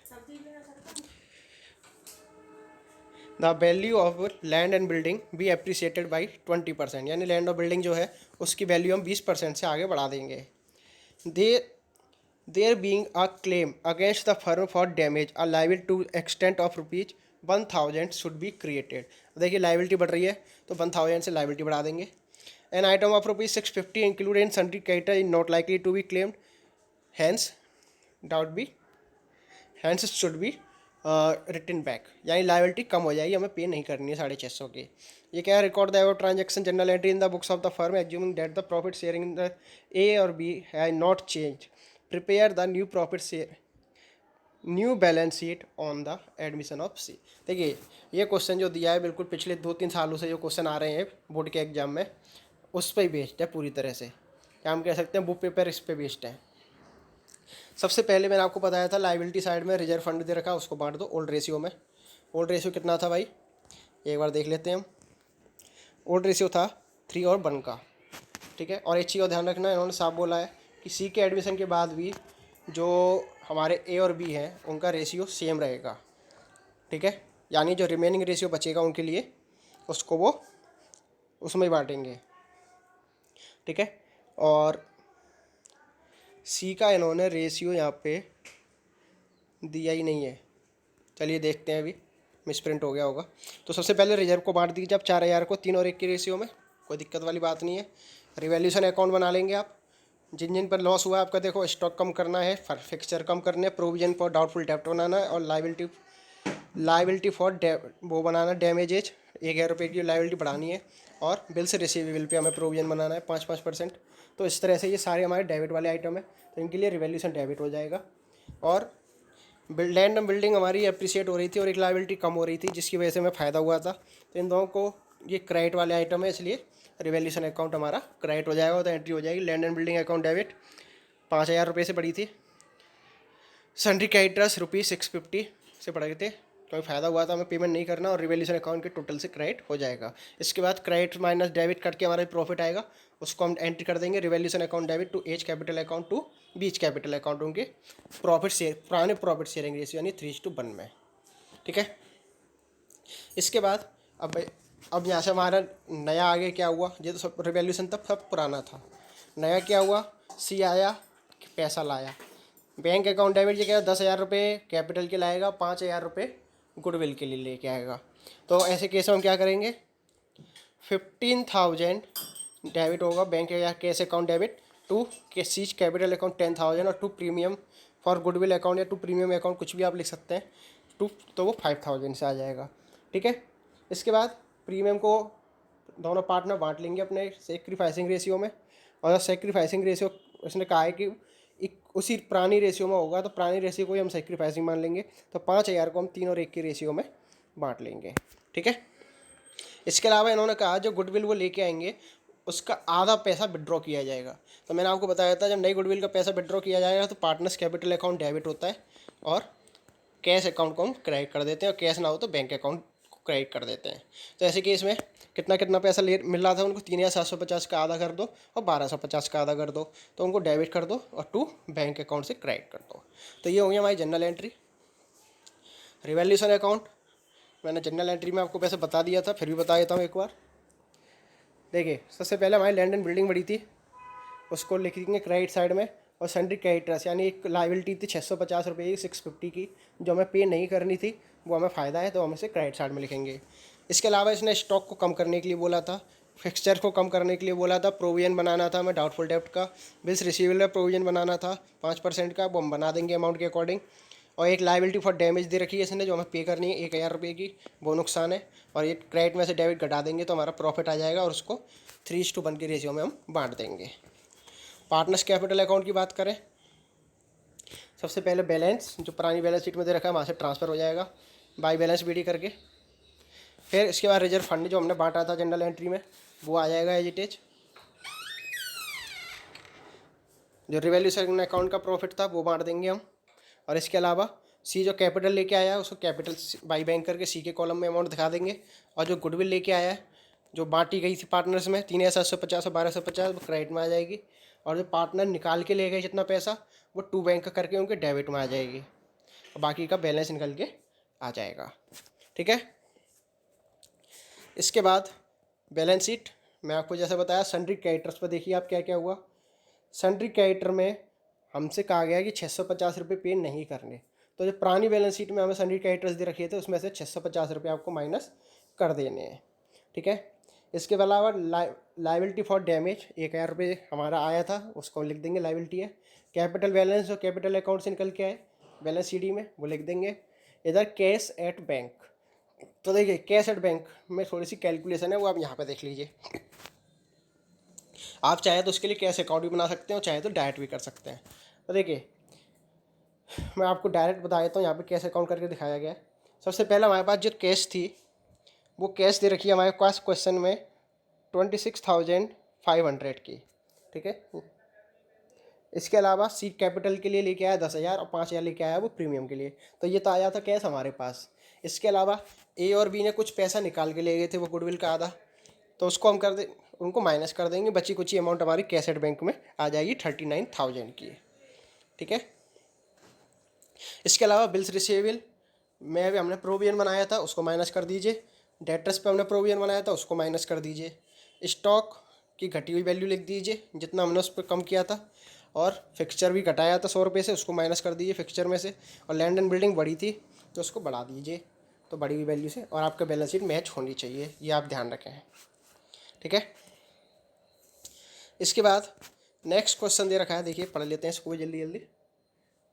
The value of land and building be appreciated by 20%, यानी लैंड और बिल्डिंग जो है उसकी वैल्यू हम 20% से आगे बढ़ा देंगे। There being a claim against the firm for damage a liability to extent of ₹1000 should be created. देखिए लाइबिलिटी बढ़ रही है तो 1000 से लाइबिलिटी बढ़ा देंगे। An item of ₹650 included in sundry creditor is not likely to be claimed, hence should be written back, यानी liability कम हो जाएगी, हमें पे नहीं करनी है 650 की। ये क्या है, record the ever transaction journal entry in the books of the firm assuming that the profit sharing in the A or B has not change, prepare the new profit share new balance sheet on the admission of C. देखिए ये question जो दिया है बिल्कुल पिछले 2-3 सालों से जो क्वेश्चन आ रहे हैं बोर्ड के एग्जाम में उस पर ही बेस्ड है पूरी तरह से, क्या हम कह सकते हैं बुक पेपर इस पर बेस्ड है। सबसे पहले मैंने आपको बताया था लाइबिलिटी साइड में रिजर्व फंड दे रखा, उसको बांट दो ओल्ड रेशियो में। ओल्ड रेशियो कितना था भाई, एक बार देख लेते हैं हम। ओल्ड रेशियो था 3 और 1 का, ठीक है। और एक चीज़ और ध्यान रखना, इन्होंने साफ बोला है कि सी के एडमिशन के बाद भी जो हमारे ए और बी हैं उनका रेशियो सेम रहेगा, ठीक है। यानी जो रिमेनिंग रेशियो बचेगा उनके लिए उसको वो उसमें ही बांटेंगे, ठीक है। और सी का इन्होंने रेशियो यहाँ पे दिया ही नहीं है, चलिए देखते हैं, अभी मिसप्रिंट हो गया होगा। तो सबसे पहले रिजर्व को बांट दीजिए आप 4000 को 3 और 1 की रेशियो में, कोई दिक्कत वाली बात नहीं है। रिवैल्यूशन अकाउंट बना लेंगे आप, जिन जिन पर लॉस हुआ है आपका, देखो स्टॉक कम करना है, फिक्सचर कम करने हैं, प्रोविजन फॉर डाउटफुल डेप्ट बनाना है, और लाइबिलिटी फॉर वो बनाना है डैमेजेज, 1000 रुपये की लाइबिलिटी बढ़ानी है, और बिल से रिसीवेबल पे हमें प्रोविजन बनाना है 5%। तो इस तरह से ये सारे हमारे डेबिट वाले आइटम है, तो इनके लिए रिवैल्यूशन डेबिट हो जाएगा। और लैंड एंड बिल्डिंग हमारी अप्रिशिएट हो रही थी और एक लाइबिलिटी कम हो रही थी जिसकी वजह से हमें फ़ायदा हुआ था, तो इन दोनों को ये क्रेडिट वाले आइटम है, इसलिए रिवैल्यूशन अकाउंट हमारा क्रेडिट हो जाएगा, तो एंट्री हो जाएगी land and building account debit 5000 रुपये से बढ़ी थी। सन्ड्री क्रेडिटर्स ₹650 से बढ़े थे कोई फ़ायदा हुआ तो हमें पेमेंट नहीं करना और रिवैल्यूएशन अकाउंट के टोटल से क्रेडिट हो जाएगा। इसके बाद क्रेडिट माइनस डेबिट करके हमारा प्रॉफिट आएगा, उसको हम एंट्री कर देंगे revaluation account debit to H capital account to B's capital account होंगे प्रॉफिट शेयर पुराने प्रॉफिट शेयरिंग रेशियो यानी 3:1 में। ठीक है। इसके बाद अब यहाँ से हमारा नया आगे क्या हुआ, ये तो सब रिवैल्यूएशन तब सब पुराना था। नया क्या हुआ, सी आया, पैसा लाया, बैंक अकाउंट डेबिट ये क्या 10,000 रुपये कैपिटल के लाएगा, 5,000 रुपये गुडविल के लिए लेके आएगा। तो ऐसे केस में हम क्या करेंगे, 15,000 डेबिट होगा बैंक या cash account debit to C's capital account 10,000 और to premium for goodwill account या टू प्रीमियम अकाउंट कुछ भी आप लिख सकते हैं टू, तो वो 5,000 से आ जाएगा। ठीक है। इसके बाद प्रीमियम को दोनों पार्टनर बांट लेंगे अपने सेक्रीफाइसिंग रेशियो में, और सेक्रीफाइसिंग रेशियो उसने कहा है कि उसी पुरानी रेशियो में होगा तो पुरानी रेशियो को ही हम सेक्रीफाइसिंग मान लेंगे। तो 5,000 को हम 3 और 1 की रेशियो में बांट लेंगे। ठीक है। इसके अलावा इन्होंने कहा जो गुडविल वो लेके आएंगे उसका आधा पैसा विड्रॉ किया जाएगा। तो मैंने आपको बताया था जब नई गुडविल का पैसा विड्रॉ किया जाएगा तो पार्टनर्स कैपिटल अकाउंट डेबिट होता है और कैश अकाउंट को हम क्रेडिट कर देते हैं, और कैश ना हो तो बैंक अकाउंट को क्रेडिट कर देते हैं। तो ऐसे केस में कितना कितना पैसा ले मिल रहा था उनको, 3,750 का आधा कर दो और 1,250 का आधा कर दो, तो उनको डेबिट कर दो और टू बैंक अकाउंट से क्रेडिट कर दो। तो ये हो गई हमारी जनरल एंट्री। रिवैल्यूएशन अकाउंट मैंने जनरल एंट्री में आपको पैसे बता दिया था, फिर भी बता देता हूँ एक बार। देखिए सबसे पहले हमारी लैंड एंड बिल्डिंग बड़ी थी, उसको लिख देंगे क्रेडिट साइड में, और सन्ड्री क्रेडिटर्स यानी एक लाइबिलिटी थी 650 रुपये की 650 की जो हमें पे नहीं करनी थी, वो हमें फ़ायदा है तो हम इसे क्रेडिट साइड में लिखेंगे। इसके अलावा इसने स्टॉक को कम करने के लिए बोला था, फिक्सचर को कम करने के लिए बोला था, प्रोविजन बनाना था हमें डाउटफुल डेब्ट का, बिल्स रिसीवेबल का प्रोविजन बनाना था 5% का, वो हम बना देंगे अमाउंट के अकॉर्डिंग। और एक लाइबिलिटी फॉर डैमेज दे रखी है इसने जो हमें पे करनी है 1,000 रुपये की, वो नुकसान है, और ये क्रेडिट में से डेबिट घटा देंगे तो हमारा प्रॉफिट आ जाएगा और उसको 3:1 के रेशियो में हम बांट देंगे। पार्टनर्स कैपिटल अकाउंट की बात करें, सबसे पहले बैलेंस जो पुरानी बैलेंस शीट में दे रखा है वहाँ से ट्रांसफ़र हो जाएगा बाई बैलेंस बीडी करके। फिर इसके बाद रिजर्व फंड जो हमने बांटा था जनरल एंट्री में वो आ जाएगा एज इट इज। जो रिवैल्यूएशन अकाउंट का प्रॉफिट था वो बांट देंगे हम। और इसके अलावा सी जो कैपिटल लेके आया है उसको कैपिटल बाई बैंक करके सी के कॉलम में अमाउंट दिखा देंगे। और जो गुडविल लेके आया है जो बांटी गई थी पार्टनर्स में 3,750 और 1,250 वो क्रेडिट में आ जाएगी। और जो पार्टनर निकाल के ले गए जितना पैसा वो टू बैंक करके उनके डेबिट में आ जाएगी, और बाकी का बैलेंस निकल के आ जाएगा। ठीक है। इसके बाद बैलेंस शीट मैं आपको जैसे बताया सन्ड्री क्रेडिटर्स पर देखिए आप क्या क्या हुआ। सन्ड्री क्रेडिटर में हमसे कहा गया कि 650 रुपये पे नहीं करने, तो जो पुरानी बैलेंस शीट में हमें सन्ड्री क्रेडिटर्स दे रखे थे उसमें से 650 रुपये आपको माइनस कर देने हैं। ठीक है। इसके अलावा लाइबिलिटी फॉर डैमेज 1,000 रुपये हमारा आया था उसको लिख देंगे लाइबिलिटी है। कैपिटल बैलेंस जो कैपिटल अकाउंट से निकल के आए बैलेंस शीट में वो लिख देंगे। इधर कैश एट बैंक, तो देखिए कैश एट बैंक में थोड़ी सी कैलकुलेशन है वो आप यहाँ पे देख लीजिए। आप चाहे तो उसके लिए कैश अकाउंट भी बना सकते हो, चाहे तो डायरेक्ट भी कर सकते हैं। तो देखिए मैं आपको डायरेक्ट बता देता हूँ, यहाँ पे कैश अकाउंट करके दिखाया गया है। सबसे पहले हमारे पास जो कैश थी वो कैश दे रखी है हमारे पास क्वेश्चन में 26,500 की। ठीक है। इसके अलावा सी कैपिटल के लिए लेके आया 10,000 और 5,000 लेके आया वो प्रीमियम के लिए, तो ये तो आया था कैश हमारे पास। इसके अलावा ए और बी ने कुछ पैसा निकाल के ले गए थे वो गुडविल का आधा, तो उसको हम उनको माइनस कर देंगे, बची कुछ अमाउंट हमारी कैश एट बैंक में आ जाएगी 39,000 की। ठीक है। इसके अलावा बिल्स रिसीवेबल में भी हमने प्रोविजन बनाया था उसको माइनस कर दीजिए। डेटर्स पे हमने प्रोविजन बनाया था उसको माइनस कर दीजिए। स्टॉक की घटी हुई वैल्यू लिख दीजिए जितना हमने उस पर कम किया था, और फिक्सचर भी घटाया था 100 रुपये से उसको माइनस कर दीजिए फिक्सचर में से। और लैंड एंड बिल्डिंग बड़ी थी तो उसको बढ़ा दीजिए तो बड़ी हुई वैल्यू से, और आपका बैलेंस शीट मैच होनी चाहिए, ये आप ध्यान रखें। ठीक है। इसके बाद नेक्स्ट क्वेश्चन दे रखा है, देखिए पढ़ लेते हैं इसको जल्दी जल्दी।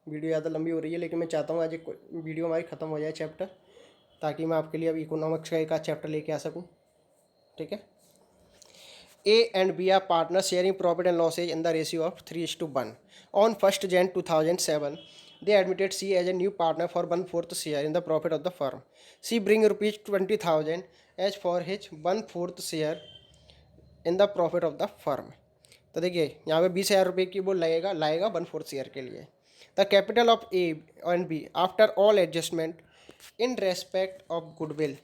वीडियो ज़्यादा लंबी हो रही है लेकिन मैं चाहता हूँ आज एक वीडियो हमारी ख़त्म हो जाए चैप्टर, ताकि मैं आपके लिए अब इकोनॉमिक्स का एक आध चैप्टर लेके आ सकूँ। ठीक है। A and B are partners sharing profit and losses in the ratio of 3:1. On 1st Jan 2007, they admitted C as a new partner for 1/4 share in the profit of the firm. C bring rupees 20,000 as for his 1/4 share in the profit of the firm. तो देखिए यहाँ पे 20,000 रुपये की वो लाएगा 1/4 share के लिए। The capital of A and B after all adjustment in respect of goodwill,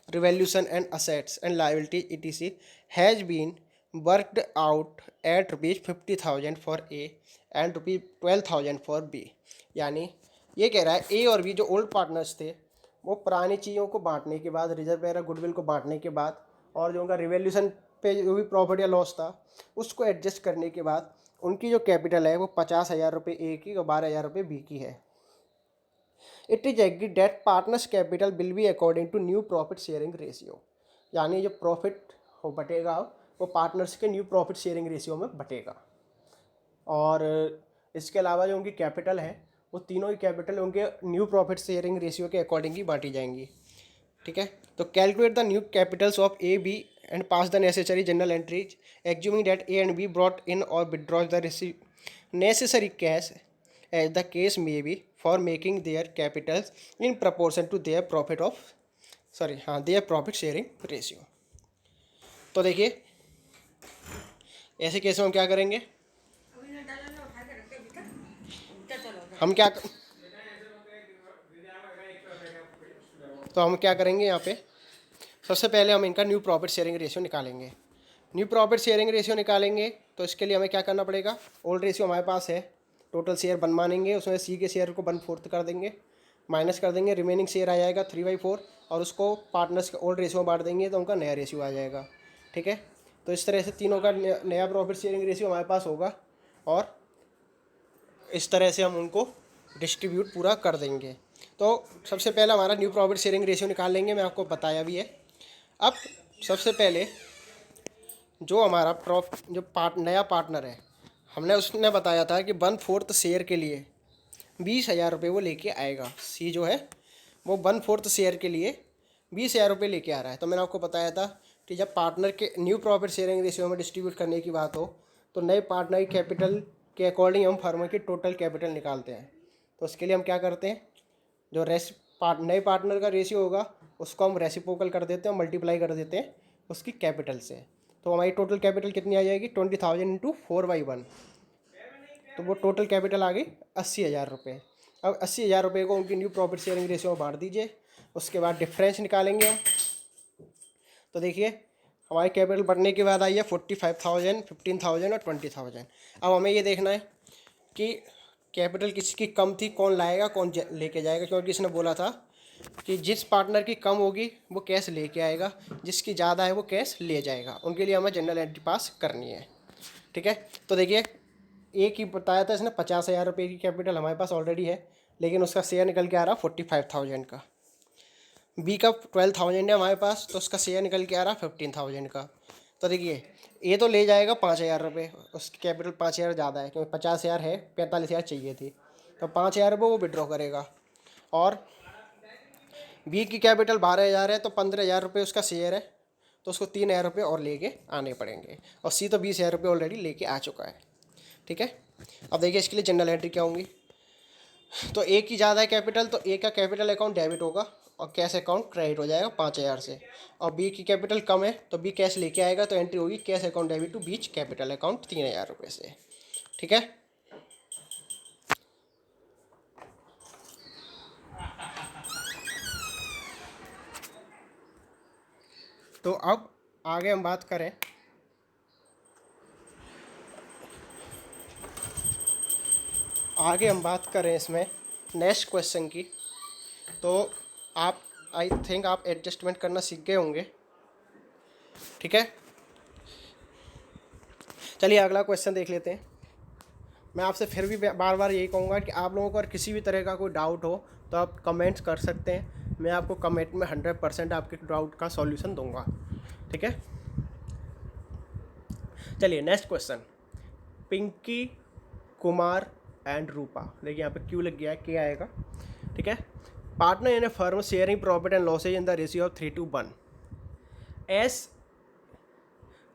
revaluation and assets and liabilities etc. has been worked out at rupees 50,000 for A and rupees 12,000 for B। यानी ये कह रहा है ए or B जो old partners थे वो पुरानी चीज़ों को बांटने के बाद, रिजर्व वगैरह गुडविल को बांटने के बाद और जो उनका रिवैल्यूएशन पे जो भी प्रॉफिट या लॉस था उसको एडजस्ट करने के बाद उनकी जो कैपिटल है वो 50,000 रुपये ए की और 12,000 रुपये बी की है। It is agreed that partners capital will be according to new profit sharing ratio. यानी जो प्रॉफिट हो बटेगा वो पार्टनर्स के न्यू प्रॉफिट शेयरिंग रेशियो में बटेगा। और इसके अलावा जो उनकी कैपिटल है वो तीनों ही कैपिटल उनके न्यू प्रॉफिट शेयरिंग रेशियो के अकॉर्डिंग ही बांटी जाएंगी। ठीक है, तो calculate the new capitals of A B and pass the necessary journal entries assuming that A and B brought in or withdraws the necessary cash as the case may be for making their capitals in proportion to their profit sharing ratio. तो देखिए ऐसे case में हम क्या करेंगे, हम क्या करेंगे यहाँ पे सबसे पहले हम इनका न्यू प्रॉफिट शेयरिंग रेशियो निकालेंगे। न्यू प्रॉफिट शेयरिंग रेशियो निकालेंगे तो इसके लिए हमें क्या करना पड़ेगा, ओल्ड रेशियो हमारे पास है, टोटल शेयर 1 मानेंगे, उसमें सी के शेयर को 1/4 कर देंगे, माइनस कर देंगे, रिमेनिंग शेयर आ जाएगा 3/4 और उसको पार्टनर्स के ओल्ड रेशियो में बांट देंगे तो उनका नया रेशियो आ जाएगा। ठीक है, तो इस तरह से तीनों का नया प्रॉफिट शेयरिंग रेशियो हमारे पास होगा और इस तरह से हम उनको डिस्ट्रीब्यूट पूरा कर देंगे। तो सबसे पहले हमारा न्यू प्रॉफिट शेयरिंग रेशियो निकाल लेंगे, मैं आपको बताया भी है। अब सबसे पहले जो हमारा नया पार्टनर है हमने उसने बताया था कि 1/4 शेयर के लिए 20,000 रुपये वो लेके आएगा। सी जो है वो 1/4 शेयर के लिए 20,000 रुपये लेके आ रहा है। तो मैंने आपको बताया था कि जब पार्टनर के न्यू प्रॉफिट शेयरिंग रेशियो में डिस्ट्रीब्यूट करने की बात हो तो नए पार्टनर की कैपिटल के अकॉर्डिंग हम फर्म की टोटल कैपिटल निकालते हैं। तो उसके लिए हम क्या करते हैं, जो नए पार्टनर का रेशियो होगा उसको हम रेसिप्रोकल कर देते हैं, मल्टीप्लाई कर देते हैं उसकी कैपिटल से। तो हमारी टोटल कैपिटल कितनी आ जाएगी, 20,000 इंटू 4/1, तो वो टोटल कैपिटल आ गई 80,000 रुपये। अब 80,000 रुपये को उनकी न्यू प्रॉफिट शेयरिंग रेशियो में बांट दीजिए, उसके बाद डिफरेंस निकालेंगे हम। तो देखिए हमारी कैपिटल बढ़ने के बाद आई है 45,000, 15,000 और 20,000। अब हमें ये देखना है कि कैपिटल किसकी कम थी, कौन लाएगा कौन लेके जाएगा, क्योंकि इसने बोला था कि जिस पार्टनर की कम होगी वो कैश लेके आएगा, जिसकी ज़्यादा है वो कैश ले जाएगा। उनके लिए हमें जनरल एंट्री पास करनी है। ठीक है, तो देखिए ए की बताया था इसने 50,000 रुपये की कैपिटल हमारे पास ऑलरेडी है, लेकिन उसका शेयर निकल के आ रहा 45,000 का। बी का 12,000 है हमारे पास, तो उसका शेयर निकल के आ रहा 15,000 का। तो देखिए ए तो ले जाएगा 5,000 रुपये, उसकी कैपिटल 5,000 ज़्यादा है क्योंकि 50,000 है, 45,000 चाहिए थी, तो 5,000 रुपये वो विड्रॉ करेगा। और बी की कैपिटल 12,000 है तो 15,000 रुपये उसका शेयर है, तो उसको 3,000 रुपये और लेके आने पड़ेंगे। और सी तो 20,000 रुपये ऑलरेडी लेके आ चुका है। ठीक है, अब देखिए इसके लिए जनरल एंट्री क्या होंगी। तो ए की ज़्यादा है कैपिटल, तो ए का कैपिटल अकाउंट डेबिट होगा और कैश अकाउंट क्रेडिट हो जाएगा 5,000 से। और बी की कैपिटल कम है तो बी कैश लेके आएगा, तो एंट्री होगी cash account debit to B's capital account 3,000 रुपये से। ठीक है, तो अब आगे हम बात करें इसमें नेक्स्ट क्वेश्चन की। तो आप आई थिंक आप एडजस्टमेंट करना सीख गए होंगे। ठीक है, चलिए अगला क्वेश्चन देख लेते हैं। मैं आपसे फिर भी बार बार यही कहूँगा कि आप लोगों को अगर किसी भी तरह का कोई डाउट हो तो आप कमेंट्स कर सकते हैं, मैं आपको कमेंट में 100% आपके डाउट का सॉल्यूशन दूंगा। ठीक है, चलिए next question, Pinky Kumar and Rupa. देखिए यहाँ पे क्यू लग गया है, क्या आएगा। ठीक है, partner in a firm sharing profit and losses in the ratio of 3:1 S.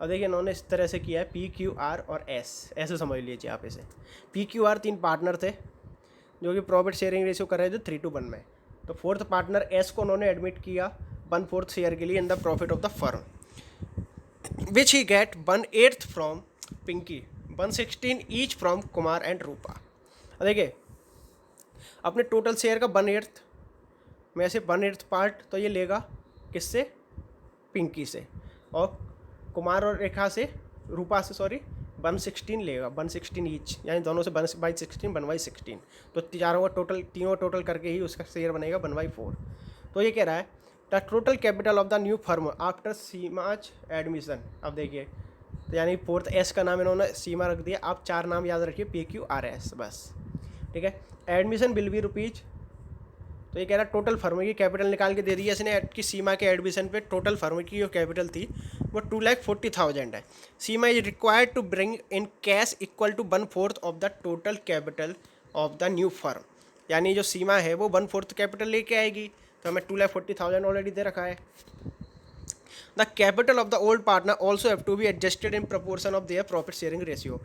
अब देखिए इन्होंने इस तरह से किया है PQR और S, ऐसे समझ लीजिए आप इसे। PQR 3 पार्टनर थे जो कि प्रॉफिट शेयरिंग रेशियो कर रहे थे 3:1 में। तो फोर्थ पार्टनर S को उन्होंने एडमिट किया 1/4 शेयर के लिए in the profit of the firm, which he get 1/8 from Pinky, 1/16 each from Kumar and Rupa. देखिए अपने टोटल शेयर का 1/8 में से 1/8 पार्ट तो ये लेगा किससे, पिंकी से, और कुमार और रेखा से, रूपा से सॉरी 1/16 लेगा, 1/16 ईच, यानी दोनों से 1/16 1/16, तो चारों का टोटल, तीनों टोटल करके ही उसका शेयर बनेगा 1/4। तो ये कह रहा है the total capital of the new firm after Seema's admission. अब देखिए, तो यानी फोर्थ एस का नाम इन्होंने सीमा रख दिया, आप 4 नाम याद रखिए, PQRS बस, ठीक है। एडमिशन विल बी रुपीज, तो ये कह रहा है टोटल फर्म की कैपिटल निकाल के दे दी है इसने कि सीमा के एडमिशन पे टोटल फर्म की जो कैपिटल थी वो 2,40,000 है। Seema is required to bring in cash equal to 1/4 of the total capital of the new firm, यानी जो सीमा है वो 1/4 कैपिटल लेके आएगी, तो हमें 2,40,000 ऑलरेडी दे रखा है। The capital of the old partner also have to be adjusted in proportion of their profit sharing ratio.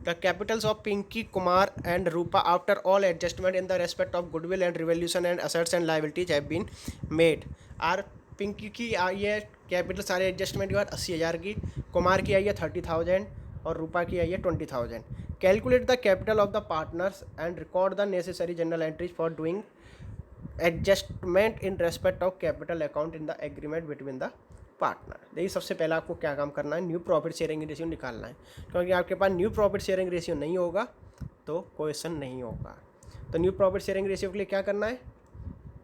The capitals of Pinky, Kumar and Rupa after all adjustment in the respect of goodwill and revaluation and assets and liabilities have been made are Pinky की आई है capital सारे adjustment के बाद 80,000 की, कुमार की आई है 30,000 और रूपा की आई है 20,000। Calculate the capital of the partners and record the necessary journal entries for doing adjustment in respect of capital account in the agreement between the partner. देखिए सबसे पहले आपको क्या काम करना है, न्यू प्रॉफिट शेयरिंग रेशियो निकालना है, क्योंकि आपके पास न्यू प्रॉफिट शेयरिंग रेशियो नहीं होगा तो क्वेश्चन नहीं होगा। तो न्यू प्रॉफिट शेयरिंग रेशियो के लिए क्या करना है,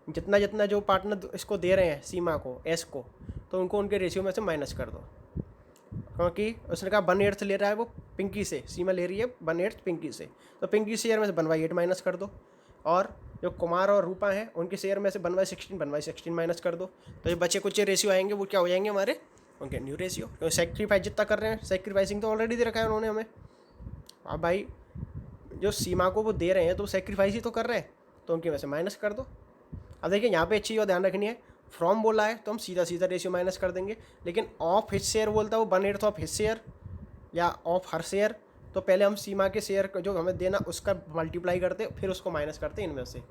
जितना जितना जो पार्टनर इसको दे रहे हैं सीमा को, एस को, तो उनको उनके रेशियो में से माइनस कर दो, क्योंकि उसने कहा 1/8 ले रहा है वो पिंकी से, सीमा ले रही है 1/8 पिंकी से, तो पिंकी शेयर में से 1/8 माइनस कर दो, और जो कुमार और रूपा हैं उनके शेयर में से 1/16 माइनस कर दो, तो ये बचे कुछ रेशियो आएंगे वो क्या हो जाएंगे हमारे, उनके न्यू रेशियो। क्योंकि सेक्रीफाइस जितना कर रहे हैं, सेक्रीफाइसिंग तो ऑलरेडी दे रखा है उन्होंने हमें। अब भाई जो सीमा को वो दे रहे हैं तो सेक्रीफाइस ही तो कर रहे हैं, तो उनके में से माइनस कर दो। अब देखिए यहाँ पे एक चीज़ और ध्यान रखनी है, फ्रॉम बोला है तो हम सीधा सीधा रेशियो माइनस कर देंगे, लेकिन ऑफ हिज शेयर बोलता है वो 1/8 ऑफ हिज शेयर या ऑफ हर शेयर, तो पहले हम सीमा के शेयर जो हमें देना उसका मल्टीप्लाई करते फिर उसको माइनस करते इनमें से,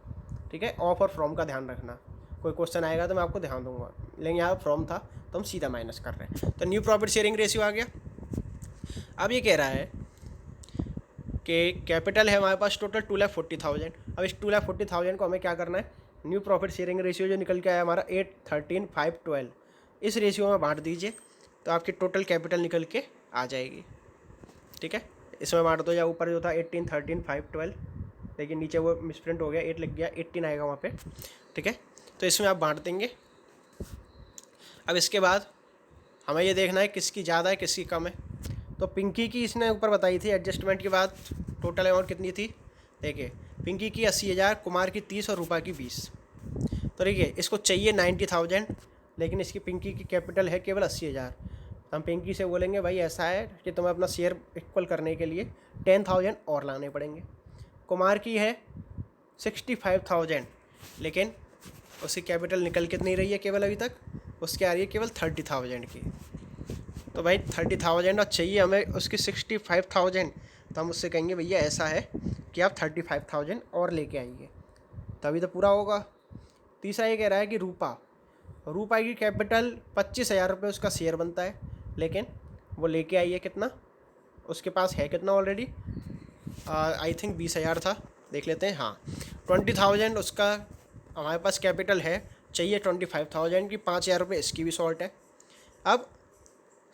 ठीक है। ऑफ और फ्रॉम का ध्यान रखना, कोई क्वेश्चन आएगा तो मैं आपको ध्यान दूंगा, लेकिन यहाँ फ्रॉम था तो हम सीधा माइनस कर रहे हैं। तो न्यू प्रॉफिट शेयरिंग रेशियो आ गया। अब ये कह रहा है कि कैपिटल है हमारे पास टोटल 2,40,000। अब इस 2,40,000 को हमें क्या करना है, न्यू प्रॉफिट शेयरिंग रेशियो जो निकल के आया हमारा 8, 13, 5, 12, इस रेशियो में बांट दीजिए तो आपकी टोटल कैपिटल निकल के आ जाएगी, ठीक है। इसमें बांट दो, या ऊपर जो था 18, 13, 5, 12, लेकिन नीचे वो मिसप्रिंट हो गया, 8 लग गया, 18 आएगा वहाँ पे, ठीक है। तो इसमें आप बांट देंगे। अब इसके बाद हमें ये देखना है किसकी ज़्यादा है किसकी कम है। तो पिंकी की इसने ऊपर बताई थी एडजस्टमेंट के बाद टोटल अमाउंट कितनी थी, देखिए पिंकी की 80,000, कुमार की 30 और रूपा की 20। तो देखिए इसको चाहिए 90,000, लेकिन इसकी पिंकी की कैपिटल है केवल 80,000। हम पिंकी से बोलेंगे भाई ऐसा है कि तुम्हें अपना शेयर इक्वल करने के लिए 10,000 और लाने पड़ेंगे। कुमार की है 65,000, लेकिन उसकी कैपिटल निकल कितनी रही है केवल अभी तक, उसके आ रही है केवल 30,000 की। तो भाई 30,000 और चाहिए हमें उसकी 65,000, तो हम उससे कहेंगे भैया ऐसा है कि आप 35,000 और लेके आइए, तभी तो पूरा होगा। तीसरा ये कह रहा है कि रूपा की कैपिटल 25,000 रुपये उसका शेयर बनता है, लेकिन वो लेके आई है कितना, उसके पास है कितना ऑलरेडी, आई थिंक 20,000 था, देख लेते हैं, हाँ 20,000 उसका हमारे पास कैपिटल है, चाहिए 25,000 की, 5,000 रुपये इसकी भी शॉर्ट है। अब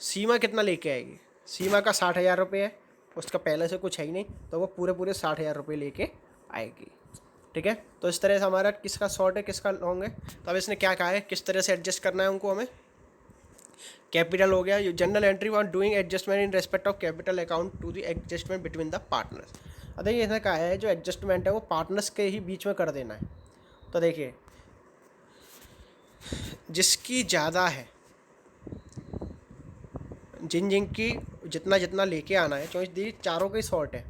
सीमा कितना लेके आएगी, सीमा का 60,000 रुपये है, उसका पहले से कुछ है ही नहीं, तो वो पूरे 60,000 रुपये लेके आएगी, ठीक है। तो इस तरह से हमारा किसका शॉर्ट है किसका लॉन्ग है। तो अब इसने क्या कहा है, किस तरह से एडजस्ट करना है उनको हमें। कैपिटल हो गया, journal entry for doing adjustment in respect of capital account to the adjustment between the partners. अब देखिए इसने कहा है जो एडजस्टमेंट है वो पार्टनर्स के ही बीच में कर देना है। तो देखिए जिसकी ज़्यादा है, जिनकी जितना जितना लेके आना है, क्योंकि चारों के शॉर्ट है,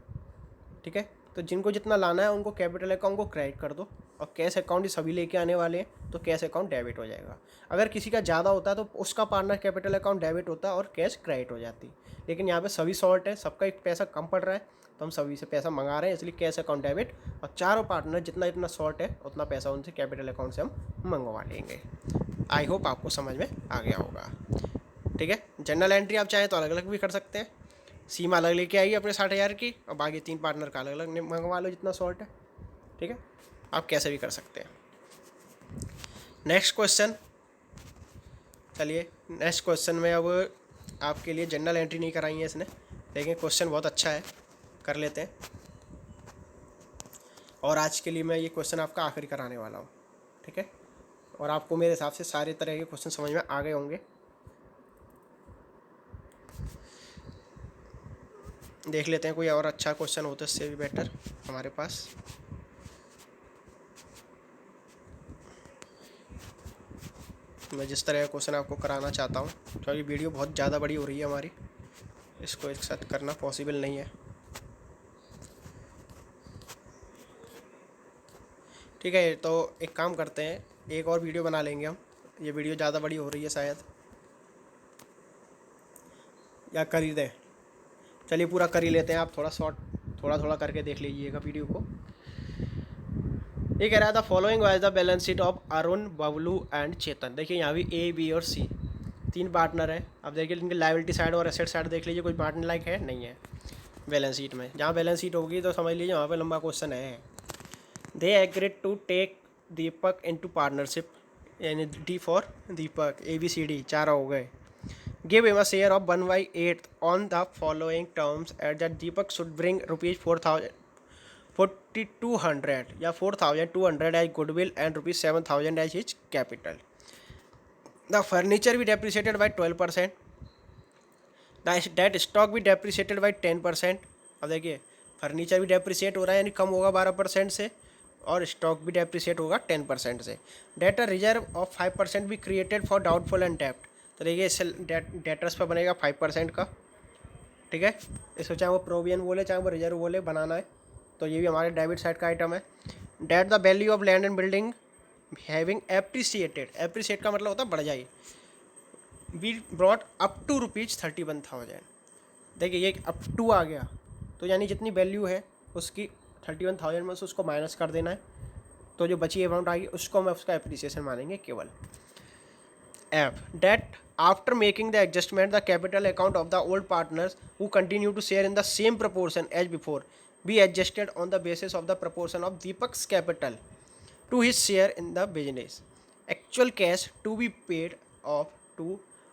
ठीक है। तो जिनको जितना लाना है उनको कैपिटल अकाउंट को क्रेडिट कर दो, और कैश अकाउंट ही सभी लेके आने वाले हैं तो कैश अकाउंट डेबिट हो जाएगा। अगर किसी का ज़्यादा होता है तो उसका पार्टनर कैपिटल अकाउंट डेबिट होता है और कैश क्रेडिट हो जाती, लेकिन यहाँ पे सभी शॉर्ट है, सबका एक पैसा कम पड़ रहा है, तो हम सभी से पैसा मंगा रहे हैं, इसलिए कैश अकाउंट डेबिट, और चारों पार्टनर जितना जितना शॉर्ट है उतना पैसा उनसे कैपिटल अकाउंट से हम मंगवा लेंगे। आई होप आपको समझ में आ गया होगा, ठीक है। जनरल एंट्री आप चाहें तो अलग अलग भी कर सकते हैं, सीमा अलग लेके आइए अपने 60,000 की, और बाकी 3 पार्टनर का अलग अलग मंगवा लो जितना शॉर्ट है, ठीक है। आप कैसे भी कर सकते हैं। नेक्स्ट क्वेश्चन, चलिए नेक्स्ट क्वेश्चन में अब आपके लिए जनरल एंट्री नहीं कराई है इसने, लेकिन क्वेश्चन बहुत अच्छा है, कर लेते हैं। और आज के लिए मैं ये क्वेश्चन आपका आखिरी कराने वाला हूँ, ठीक है। और आपको मेरे हिसाब से सारे तरह के क्वेश्चन समझ में आ गए होंगे। देख लेते हैं कोई और अच्छा क्वेश्चन हो तो इससे भी बेटर हमारे पास। मैं जिस तरह का क्वेश्चन आपको कराना चाहता हूँ, क्योंकि वीडियो बहुत ज़्यादा बड़ी हो रही है हमारी, इसको एक साथ करना पॉसिबल नहीं है, ठीक है। तो एक काम करते हैं, एक और वीडियो बना लेंगे हम, ये वीडियो ज़्यादा बड़ी हो रही है शायद, या कर ही दें। चलिए पूरा कर ही लेते हैं, आप थोड़ा शॉर्ट थोड़ा थोड़ा करके देख लीजिएगा वीडियो को। ये कह रहा था following was the balance sheet of Arun, Bablu and Chetan. देखिए यहाँ भी ए, बी और सी 3 पार्टनर हैं। अब देखिए इनकी लायबिलिटी साइड और एसेट साइड देख लीजिए, कोई पार्टनर लाइक है नहीं है बैलेंस शीट में। जहाँ बैलेंस शीट होगी तो समझ लीजिए वहाँ पे लंबा क्वेश्चन है। They agreed to take Deepak into partnership, यानी D for Deepak, A B C D 4 हो गए। Give him a share of 1/8 on the following terms at that Deepak should bring ₹4200 या 4200 as goodwill and ₹7,000 as his capital. The furniture be depreciated by 12%, that stock be depreciated by 10%। अब देखिए furniture भी depreciate हो रहा है, यानी कम होगा 12% से, और स्टॉक भी डेप्रिसिएट होगा 10% से। डेटर रिजर्व ऑफ 5% भी क्रिएटेड फॉर डाउटफुल एंड डेप्ट। तो देखिए इससे डेटर्स पर बनेगा 5% का, ठीक है। इसको चाहे वो प्रोविजन बोले चाहे वो रिजर्व बोले, बनाना है। तो ये भी हमारे डेबिट साइड का आइटम है। That the value of land and building having appreciated, appreciate का मतलब होता है बढ़ जाए, बी ब्रॉट अप टू ₹31,000। देखिए ये अप टू आ गया, तो यानी जितनी वैल्यू है उसकी 31,000 में से उसको माइनस कर देना है, तो जो बची अमाउंट आएगी उसको हम उसका एप्रिसिएशन मानेंगे केवल। F. That after making the adjustment, the capital account of the old partners who continue to share in the same proportion as before be adjusted on the basis of the proportion of Deepak's capital to his share in the business. Actual cash to be paid off to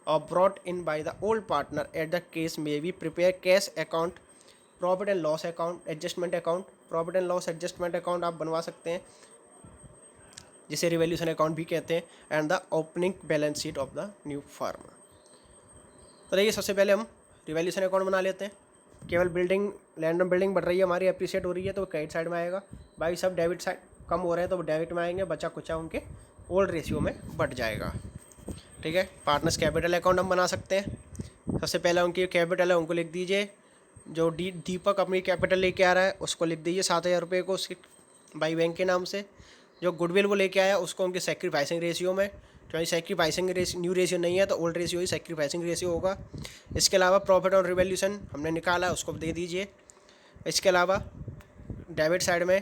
or brought in by the old partner at the case may be prepare cash account, profit and loss account, adjustment account, profit and loss adjustment account आप बनवा सकते हैं, जिसे revaluation account भी कहते हैं, and the opening balance sheet of the new firm. तो देखिए सबसे पहले हम रिवैल्यूशन अकाउंट बना लेते हैं। केवल बिल्डिंग, लैंड एंड बिल्डिंग बढ़ रही है हमारी, एप्रिशिएट हो रही है, तो क्रेडिट साइड में आएगा। बाकी सब डेबिट साइड कम हो रहे हैं तो डेबिट में आएंगे, बचा कुचा उनके ओल्ड रेशियो में बढ़ जाएगा, ठीक है। पार्टनर्स कैपिटल अकाउंट हम बना सकते हैं। सबसे पहले उनकी कैपिटल है उनको लिख दीजिए, जो दीपक अपनी कैपिटल लेके आ रहा है उसको लिख दीजिए 7,000 रुपये को उसके बाई बैंक के नाम से। जो गुडविल वो लेके आया उसको उनके सेक्रीफाइसिंग रेशियो में, क्योंकि सेक्रीफाइसिंग न्यू रेशियो नहीं है तो ओल्ड रेशियो ही सेक्रीफाइसिंग रेशियो होगा। इसके अलावा प्रॉफिट और रिवैल्यूशन हमने निकाला है उसको दे दीजिए। इसके अलावा डेबिट साइड में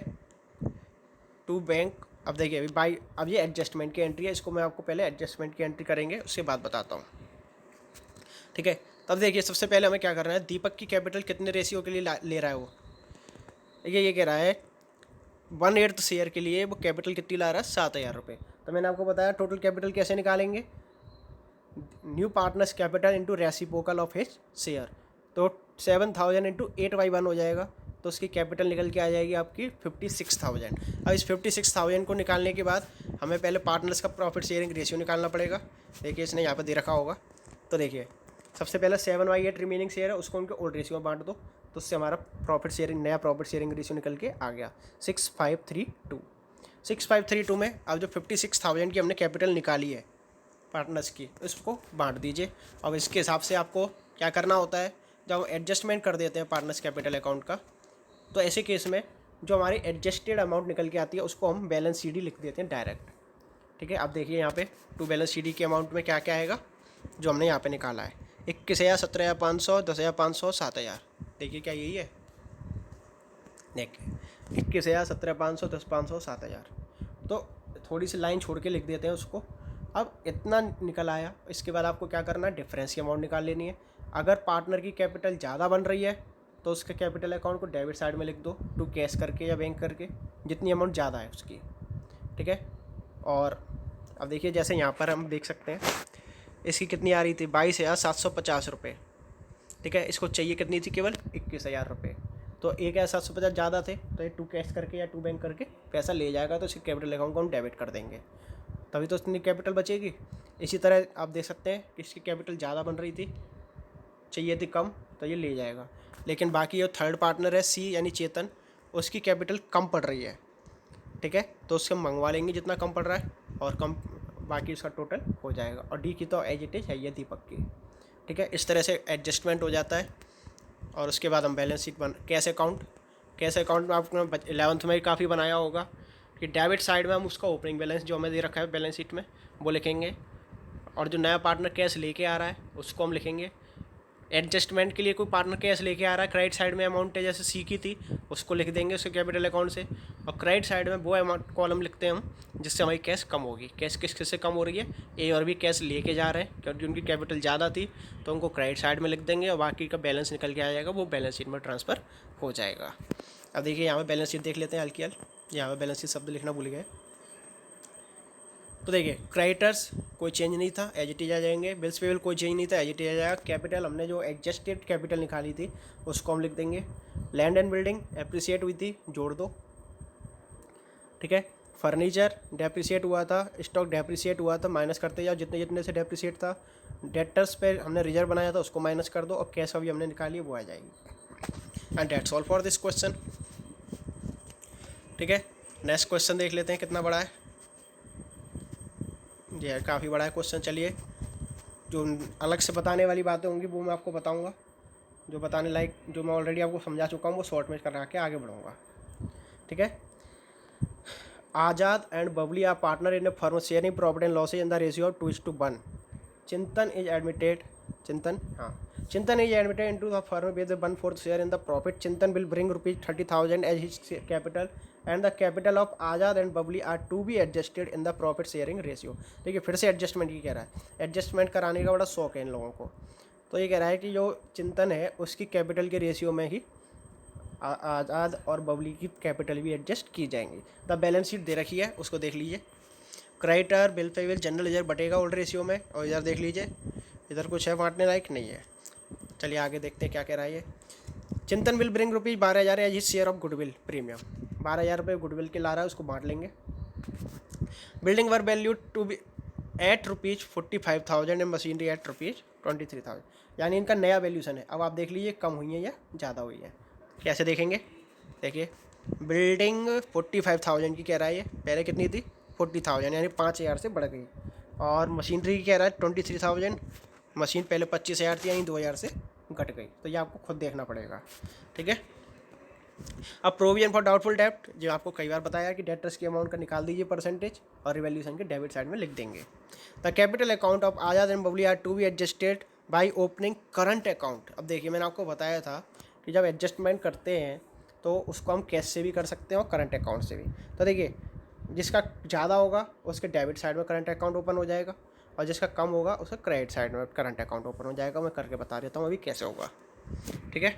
टू बैंक, अब देखिए अभी अब ये एडजस्टमेंट की एंट्री है, इसको मैं आपको पहले एडजस्टमेंट की एंट्री करेंगे उसके बाद बताता हूँ, ठीक है। तब देखिए सबसे पहले हमें क्या करना है, दीपक की कैपिटल कितने रेशियो के लिए ले रहा है वो, ये कह रहा है 1/8 शेयर के लिए वो कैपिटल कितनी ला रहा है, 7,000 रुपये। तो मैंने आपको बताया टोटल कैपिटल कैसे निकालेंगे, new partners capital into reciprocal of his share, तो 7,000 इंटू 8/1 हो जाएगा, तो उसकी कैपिटल निकल के आ जाएगी आपकी 56,000। अब इस 56,000 को निकालने के बाद हमें पहले पार्टनर्स का प्रॉफिट शेयरिंग रेशियो निकालना पड़ेगा। देखिए इसने यहाँ पर दे रखा होगा, तो देखिए सबसे पहले 7/8 रिमेनिंग शेयर है उसको उनके ओल्ड रेशियो में बांट दो, तो उससे हमारा प्रॉफिट शेयरिंग, नया प्रॉफिट शेयरिंग रेशियो निकल के आ गया 6532। 6532 में अब जो 56,000 की हमने कैपिटल निकाली है पार्टनर्स की, उसको बांट दीजिए। अब इसके हिसाब से आपको क्या करना होता है, जब एडजस्टमेंट कर देते हैं पार्टनर्स कैपिटल अकाउंट का, तो ऐसे केस में जो हमारी एडजस्टेड अमाउंट निकल के आती है उसको हम बैलेंस शीट लिख देते हैं डायरेक्ट, ठीक है। अब देखिए यहाँ पे टू बैलेंस शीट के अमाउंट में क्या क्या आएगा जो हमने यहाँ पे निकाला है, 21,000, 17,500, 10,500, 7,000। देखिए क्या यही है, देखिए 21,000, 17,500, 10,500, 7,000। तो थोड़ी सी लाइन छोड़ के लिख देते हैं उसको। अब इतना निकल आया, इसके बाद आपको क्या करना है, डिफरेंस की अमाउंट निकाल लेनी है। अगर पार्टनर की कैपिटल ज़्यादा बन रही है तो उसके कैपिटल अकाउंट को डेबिट साइड में लिख दो, टू कैश करके या बैंक करके, जितनी अमाउंट ज़्यादा है उसकी, ठीक है। और अब देखिए जैसे यहाँ पर हम देख सकते हैं इसकी कितनी आ रही थी, 22,750 रुपये, ठीक है। इसको चाहिए कितनी थी, केवल 21,000 रुपये। तो 1,750 ज़्यादा थे, तो ये 2 कैश करके या 2 बैंक करके पैसा ले जाएगा, तो इसके कैपिटल अकाउंट को हम डेबिट कर देंगे, तभी तो इतनी कैपिटल बचेगी। इसी तरह आप देख सकते हैं कि इसकी कैपिटल ज़्यादा बन रही थी, चाहिए थी कम, तो ये ले जाएगा। लेकिन बाकी जो थर्ड पार्टनर है सी यानी चेतन, उसकी कैपिटल कम पड़ रही है, ठीक है, तो उससे हम मंगवा लेंगे जितना कम पड़ रहा है, और कम बाकी उसका टोटल हो जाएगा। और डी की तो एज इट इज है ये दीपक की, ठीक है। इस तरह से एडजस्टमेंट हो जाता है। और उसके बाद हम बैलेंस शीट कैश अकाउंट में आपने 11th में काफ़ी बनाया होगा कि डेबिट साइड में हम उसका ओपनिंग बैलेंस जो हमें दे रखा है बैलेंस शीट में वो लिखेंगे, और जो नया पार्टनर कैश लेके आ रहा है उसको हम लिखेंगे। एडजस्टमेंट के लिए कोई पार्टनर कैश लेके आ रहा है, क्रेडिट साइड में अमाउंट है जैसे सी की थी, उसको लिख देंगे उसके कैपिटल अकाउंट से। और क्रेडिट साइड में वो अमाउंट कॉलम लिखते हैं हम जिससे हमारी कैश कम होगी। कैश किस से कम हो रही है, ए और भी कैश लेके जा रहे हैं क्योंकि उनकी कैपिटल ज़्यादा थी, तो उनको क्रेडिट साइड में लिख देंगे, और बाकी का बैलेंस निकल के आ जाएगा, वो बैलेंस शीट में ट्रांसफ़र हो जाएगा। अब देखिए यहाँ पर बैलेंस शीट देख लेते हैं हल्की यहाँ पर बैलेंस शीट शब्द लिखना भूल गए। तो देखिए क्रेडिटर्स कोई चेंज नहीं था, एज इट इज आ जाएंगे। बिल्स पेबल कोई चेंज नहीं था, एज इट इज आ जाएगा। कैपिटल हमने जो एडजस्टेड कैपिटल निकाली थी उसको हम लिख देंगे। लैंड एंड बिल्डिंग एप्रिसिएट हुई थी, जोड़ दो, ठीक है। फर्नीचर डेप्रिसिएट हुआ था, स्टॉक डेप्रिसिएट हुआ था, माइनस करते जाओ जितने जितने से डेप्रिसिएट था। डेटर्स पे हमने रिजर्व बनाया था उसको माइनस कर दो, और कैश अभी हमने निकाली वो आ जाएगी। And that's all for this question, ठीक है। नेक्स्ट क्वेश्चन देख लेते हैं कितना बड़ा है। जी काफ़ी बड़ा है क्वेश्चन। चलिए जो अलग से बताने वाली बातें होंगी वो मैं आपको बताऊंगा, जो बताने लायक जो मैं ऑलरेडी आपको समझा चुका हूँ वो शॉर्ट में करा के आगे बढ़ूँगा, ठीक है। Azad and Babli are partner in a firm sharing profit and losses in the ratio of 2:1। Chintan is admitted into the firm with 1/4 share in the profit. Chintan will bring ₹30,000 as his capital, and the capital of Azad and Bubbly are to be adjusted in the profit sharing ratio. देखिए फिर से adjustment की कह रहा है, adjustment कराने का बड़ा शौक है इन लोगों को। तो ये कह रहा है कि जो चिंतन है उसकी कैपिटल के रेशियो में ही आज़ाद और बबली की कैपिटल भी एडजस्ट की जाएंगी। द बैलेंस शीट दे रखी है, उसको देख लीजिए। Creditor bill payable general reserve बटेगा ओल्ड रेशियो में, और इधर देख लीजिए इधर कुछ है बांटने लायक नहीं है। चलिए आगे देखते हैं क्या कह रहा है ये। Chintan will bring ₹12,000 as his share of goodwill premium. 12,000 रुपये गुडविल के ला रहा है, उसको बांट लेंगे। Building were value to be at ₹45,000 and machinery at ₹23,000, यानी इनका नया वैल्यूशन है। अब आप देख लीजिए कम हुई है या ज़्यादा हुई है, कैसे देखेंगे। देखिए बिल्डिंग 45,000 की कह रहा है ये, पहले कितनी थी 40,000, यानी 5,000 से बढ़ गई। और मशीनरी की कह रहा है 23,000, मशीन पहले 25,000 थी यानी 2,000 से घट गई। तो ये आपको खुद देखना पड़ेगा, ठीक है। अब प्रोविजन फॉर डाउटफुल डेब्ट, जो आपको कई बार बताया कि डेटर्स की अमाउंट का निकाल दीजिए परसेंटेज, और रिवैल्यूएशन के डेबिट साइड में लिख देंगे। The capital account of Azad and Babli are to be adjusted by opening current account. अब देखिए मैंने आपको बताया था कि जब एडजस्टमेंट करते हैं तो उसको हम कैश से भी कर सकते हैं और करंट अकाउंट से भी। तो देखिए जिसका ज़्यादा होगा उसके डेबिट साइड में करंट अकाउंट ओपन हो जाएगा, और जिसका कम होगा उसका क्रेडिट साइड में करंट अकाउंट ओपन हो जाएगा। मैं करके बता देता हूँ अभी कैसे होगा, ठीक है।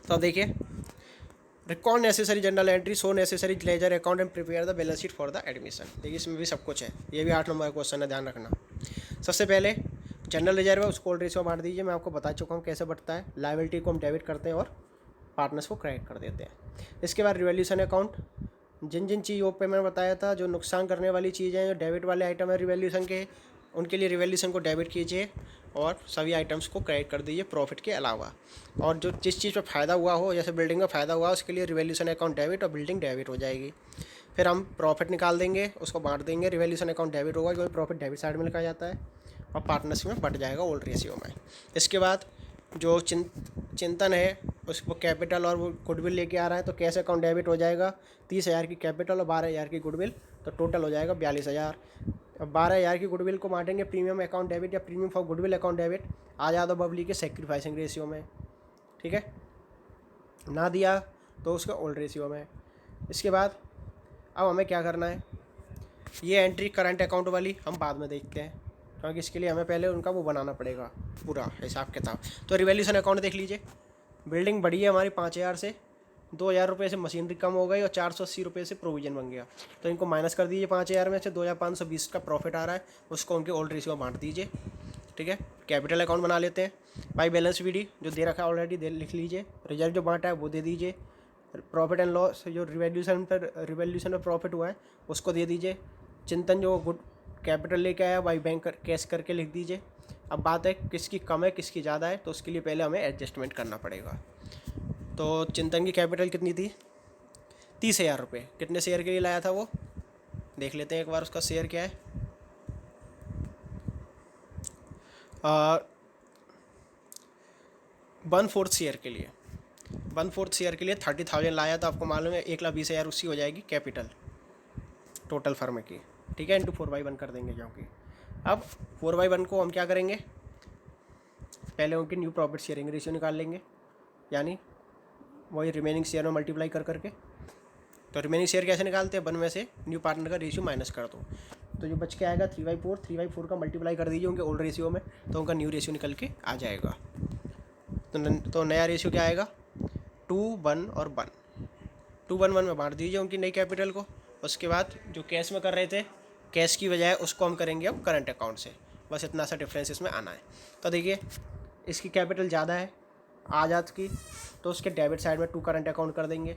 तो अब देखिए record necessary journal entry, show necessary ledger account and prepare the balance sheet for the admission. देखिए इसमें भी सब कुछ है, ये भी 8 नंबर का क्वेश्चन है, ध्यान रखना। सबसे पहले जनरल रिजर्व है उसको ओल्ड रेशियो बांट दीजिए, मैं आपको बता चुका हूँ कैसे बढ़ता है। लायबिलिटी को हम डेबिट करते हैं और पार्टनर्स को क्रेडिट कर देते हैं। इसके बाद रिवैल्यूएशन अकाउंट, जिन जिन चीज़ों पे मैंने बताया था जो नुकसान करने वाली चीज़ें जो डेबिट वाले आइटम है रिवैल्यूएशन के, उनके लिए रिवैल्यूएशन को डेबिट कीजिए और सभी आइटम्स को क्रेडिट कर दीजिए प्रॉफिट के अलावा। और जो जिस चीज़ पे फ़ायदा हुआ हो, जैसे बिल्डिंग में फ़ायदा हुआ उसके लिए रिवैल्यूएशन अकाउंट डेबिट और बिल्डिंग डेबिट हो जाएगी। फिर हम प्रॉफिट निकाल देंगे, उसको बांट देंगे, रिवैल्यूएशन अकाउंट डेबिट होगा क्योंकि प्रॉफिट डेबिट साइड में लिखा जाता है, और पार्टनरशिप में बढ़ जाएगा ओल्ड रेशियो में। इसके बाद जो चिंतन है उसको कैपिटल और वो गुडविल लेके आ रहा है, तो कैश अकाउंट डेबिट हो जाएगा 30,000 की कैपिटल और 12,000 की गुडविल, तो टोटल हो जाएगा 42,000। अब 12,000 की गुडविल को बांटेंगे प्रीमियम अकाउंट डेबिट या premium for goodwill account debit Azad और बबली के सेक्रीफाइसिंग रेशियो में, ठीक है। ना दिया तो उसका ओल्ड रेशियो में। इसके बाद अब हमें क्या करना है, ये एंट्री करंट अकाउंट वाली हम बाद में देखते हैं, क्योंकि इसके लिए हमें पहले उनका वो बनाना पड़ेगा पूरा हिसाब किताब। तो रिवैल्यूएशन अकाउंट देख लीजिए, बिल्डिंग बढ़ी है हमारी 5,000 से, 2,000 रुपये से मशीनरी कम हो गई और 480 रुपये से प्रोविज़न बन गया। तो इनको माइनस कर दीजिए 5,000 में से, 2,520 का प्रॉफिट आ रहा है, उसको उनके ओल्ड रेशियो में बांट दीजिए। ठीक है, कैपिटल अकाउंट बना लेते हैं। बाई बैलेंस वीडी जो दे रखा है ऑलरेडी दे लिख लीजिए, रिजर्व जो बांटा है वो दे दीजिए, प्रॉफिट एंड लॉस जो रिवैल्यूशन में प्रॉफिट हुआ है उसको दे दीजिए। चिंतन जो गुड कैपिटल लेके आया बाई बैंक कैश करके लिख दीजिए। अब बात है किसकी कम है किसकी ज़्यादा है, तो उसके लिए पहले हमें एडजस्टमेंट करना पड़ेगा। तो चिंतन की कैपिटल कितनी थी? 30,000 रुपये। कितने शेयर के लिए लाया था वो देख लेते हैं एक बार, उसका शेयर क्या है। 1/4 शेयर के लिए 1/4 शेयर के लिए 30,000 लाया, तो आपको मालूम है 1,20,000 उसकी हो जाएगी कैपिटल टोटल फर्म की। ठीक है, इंटू 4/1 कर देंगे क्योंकि अब 4/1 को हम क्या करेंगे, पहले उनकी न्यू प्रॉफिट शेयरिंग रेशियो निकाल लेंगे, यानी वही रिमेनिंग शेयर में मल्टीप्लाई कर करके। तो रिमेनिंग शेयर कैसे निकालते हैं, 1 में से न्यू पार्टनर का रेशियो माइनस कर दो, तो जो बच के आएगा 3/4 का मल्टीप्लाई कर दीजिए उनके ओल्ड रेशियो में, तो उनका न्यू रेशियो निकल के आ जाएगा। तो नया रेशियो क्या आएगा, 2:1 और 1, 2:1 में बांट दीजिए उनकी नई कैपिटल को। उसके बाद जो कैश में कर रहे थे, कैश की बजाय उसको हम करेंगे अब करंट अकाउंट से, बस इतना सा डिफरेंस इसमें आना है। तो देखिए इसकी कैपिटल ज़्यादा है आज़ाद की, तो उसके डेबिट साइड में 2 करंट अकाउंट कर देंगे।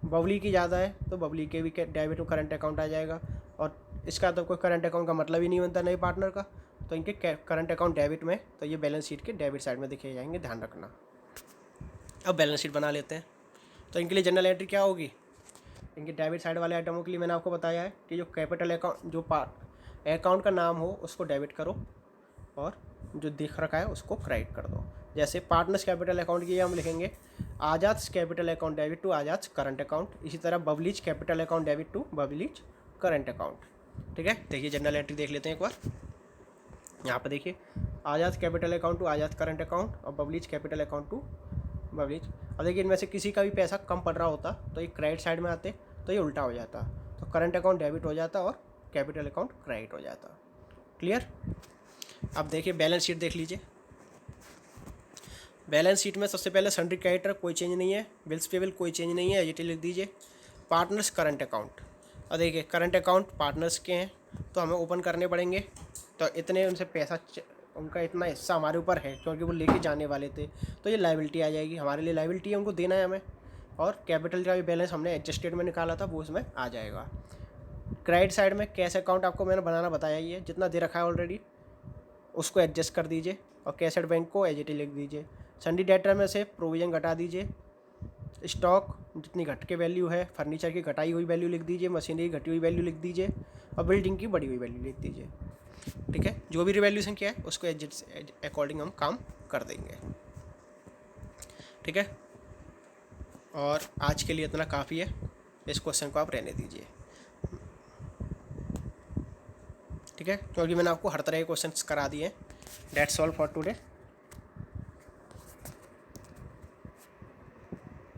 बबली की ज़्यादा है तो बबली के भी डेबिट में करंट अकाउंट आ जाएगा, और इसका तो कोई करंट अकाउंट का मतलब ही नहीं बनता नए पार्टनर का, तो इनके करंट अकाउंट डेबिट में, तो ये बैलेंस शीट के डेबिट साइड में दिखे जाएंगे, ध्यान रखना। अब बैलेंस शीट बना लेते हैं। तो इनके लिए जनरल एंट्री क्या होगी, इनके डेबिट साइड वाले आइटमों के लिए मैंने आपको बताया है कि जो कैपिटल अकाउंट जो अकाउंट का नाम हो उसको डेबिट करो, और जो दिख रखा है उसको क्रेडिट कर दो। जैसे पार्टनर्स कैपिटल अकाउंट की हम लिखेंगे Azad capital account debit to Azad current account, इसी तरह Babli's capital account debit to Babli's current account. ठीक है, देखिए जनरल एंट्री देख लेते हैं एक बार। यहाँ पर देखिए Azad capital account to Azad current account और Babli's capital account to Babli's. अब देखिए इनमें से किसी का भी पैसा कम पड़ रहा होता तो ये क्रेडिट साइड में आते, तो ये उल्टा हो जाता, तो करंट अकाउंट डेबिट हो जाता और कैपिटल अकाउंट क्रेडिट हो जाता। क्लियर। अब देखिए बैलेंस शीट देख लीजिए। बैलेंस शीट में सबसे पहले सन्ड्री क्रेडिटर कोई चेंज नहीं है, बिल्स पेबल कोई चेंज नहीं है, एजिटी लिख दीजिए। पार्टनर्स करंट अकाउंट, और देखिए करंट अकाउंट पार्टनर्स के हैं तो हमें ओपन करने पड़ेंगे, तो इतने उनसे पैसा उनका इतना हिस्सा हमारे ऊपर है क्योंकि वो लेके जाने वाले थे, तो ये लायबिलिटी आ जाएगी, हमारे लिए लायबिलिटी है, उनको देना है हमें। और कैपिटल का भी बैलेंस हमने एडजस्टेड में निकाला था वो इसमें आ जाएगा। क्रेडिट साइड में कैश अकाउंट आपको मैंने बनाना बताया ही है, जितना दे रखा है ऑलरेडी उसको एडजस्ट कर दीजिए, और कैश एट बैंक को एजिटी लिख दीजिए। सन्डी डेटर में से प्रोविज़न घटा दीजिए, स्टॉक जितनी घट के वैल्यू है, फर्नीचर की घटाई हुई वैल्यू लिख दीजिए, मशीनरी की घटी हुई वैल्यू लिख दीजिए, और बिल्डिंग की बढ़ी हुई वैल्यू लिख दीजिए। ठीक है, जो भी रिवैल्यूशन किया है उसको एडजस्ट अकॉर्डिंग हम काम कर देंगे। ठीक है, और आज के लिए इतना काफ़ी है, इस क्वेश्चन को आप रहने दीजिए। ठीक है, क्योंकि मैंने आपको हर तरह के क्वेश्चंस करा दिए। That's all for today.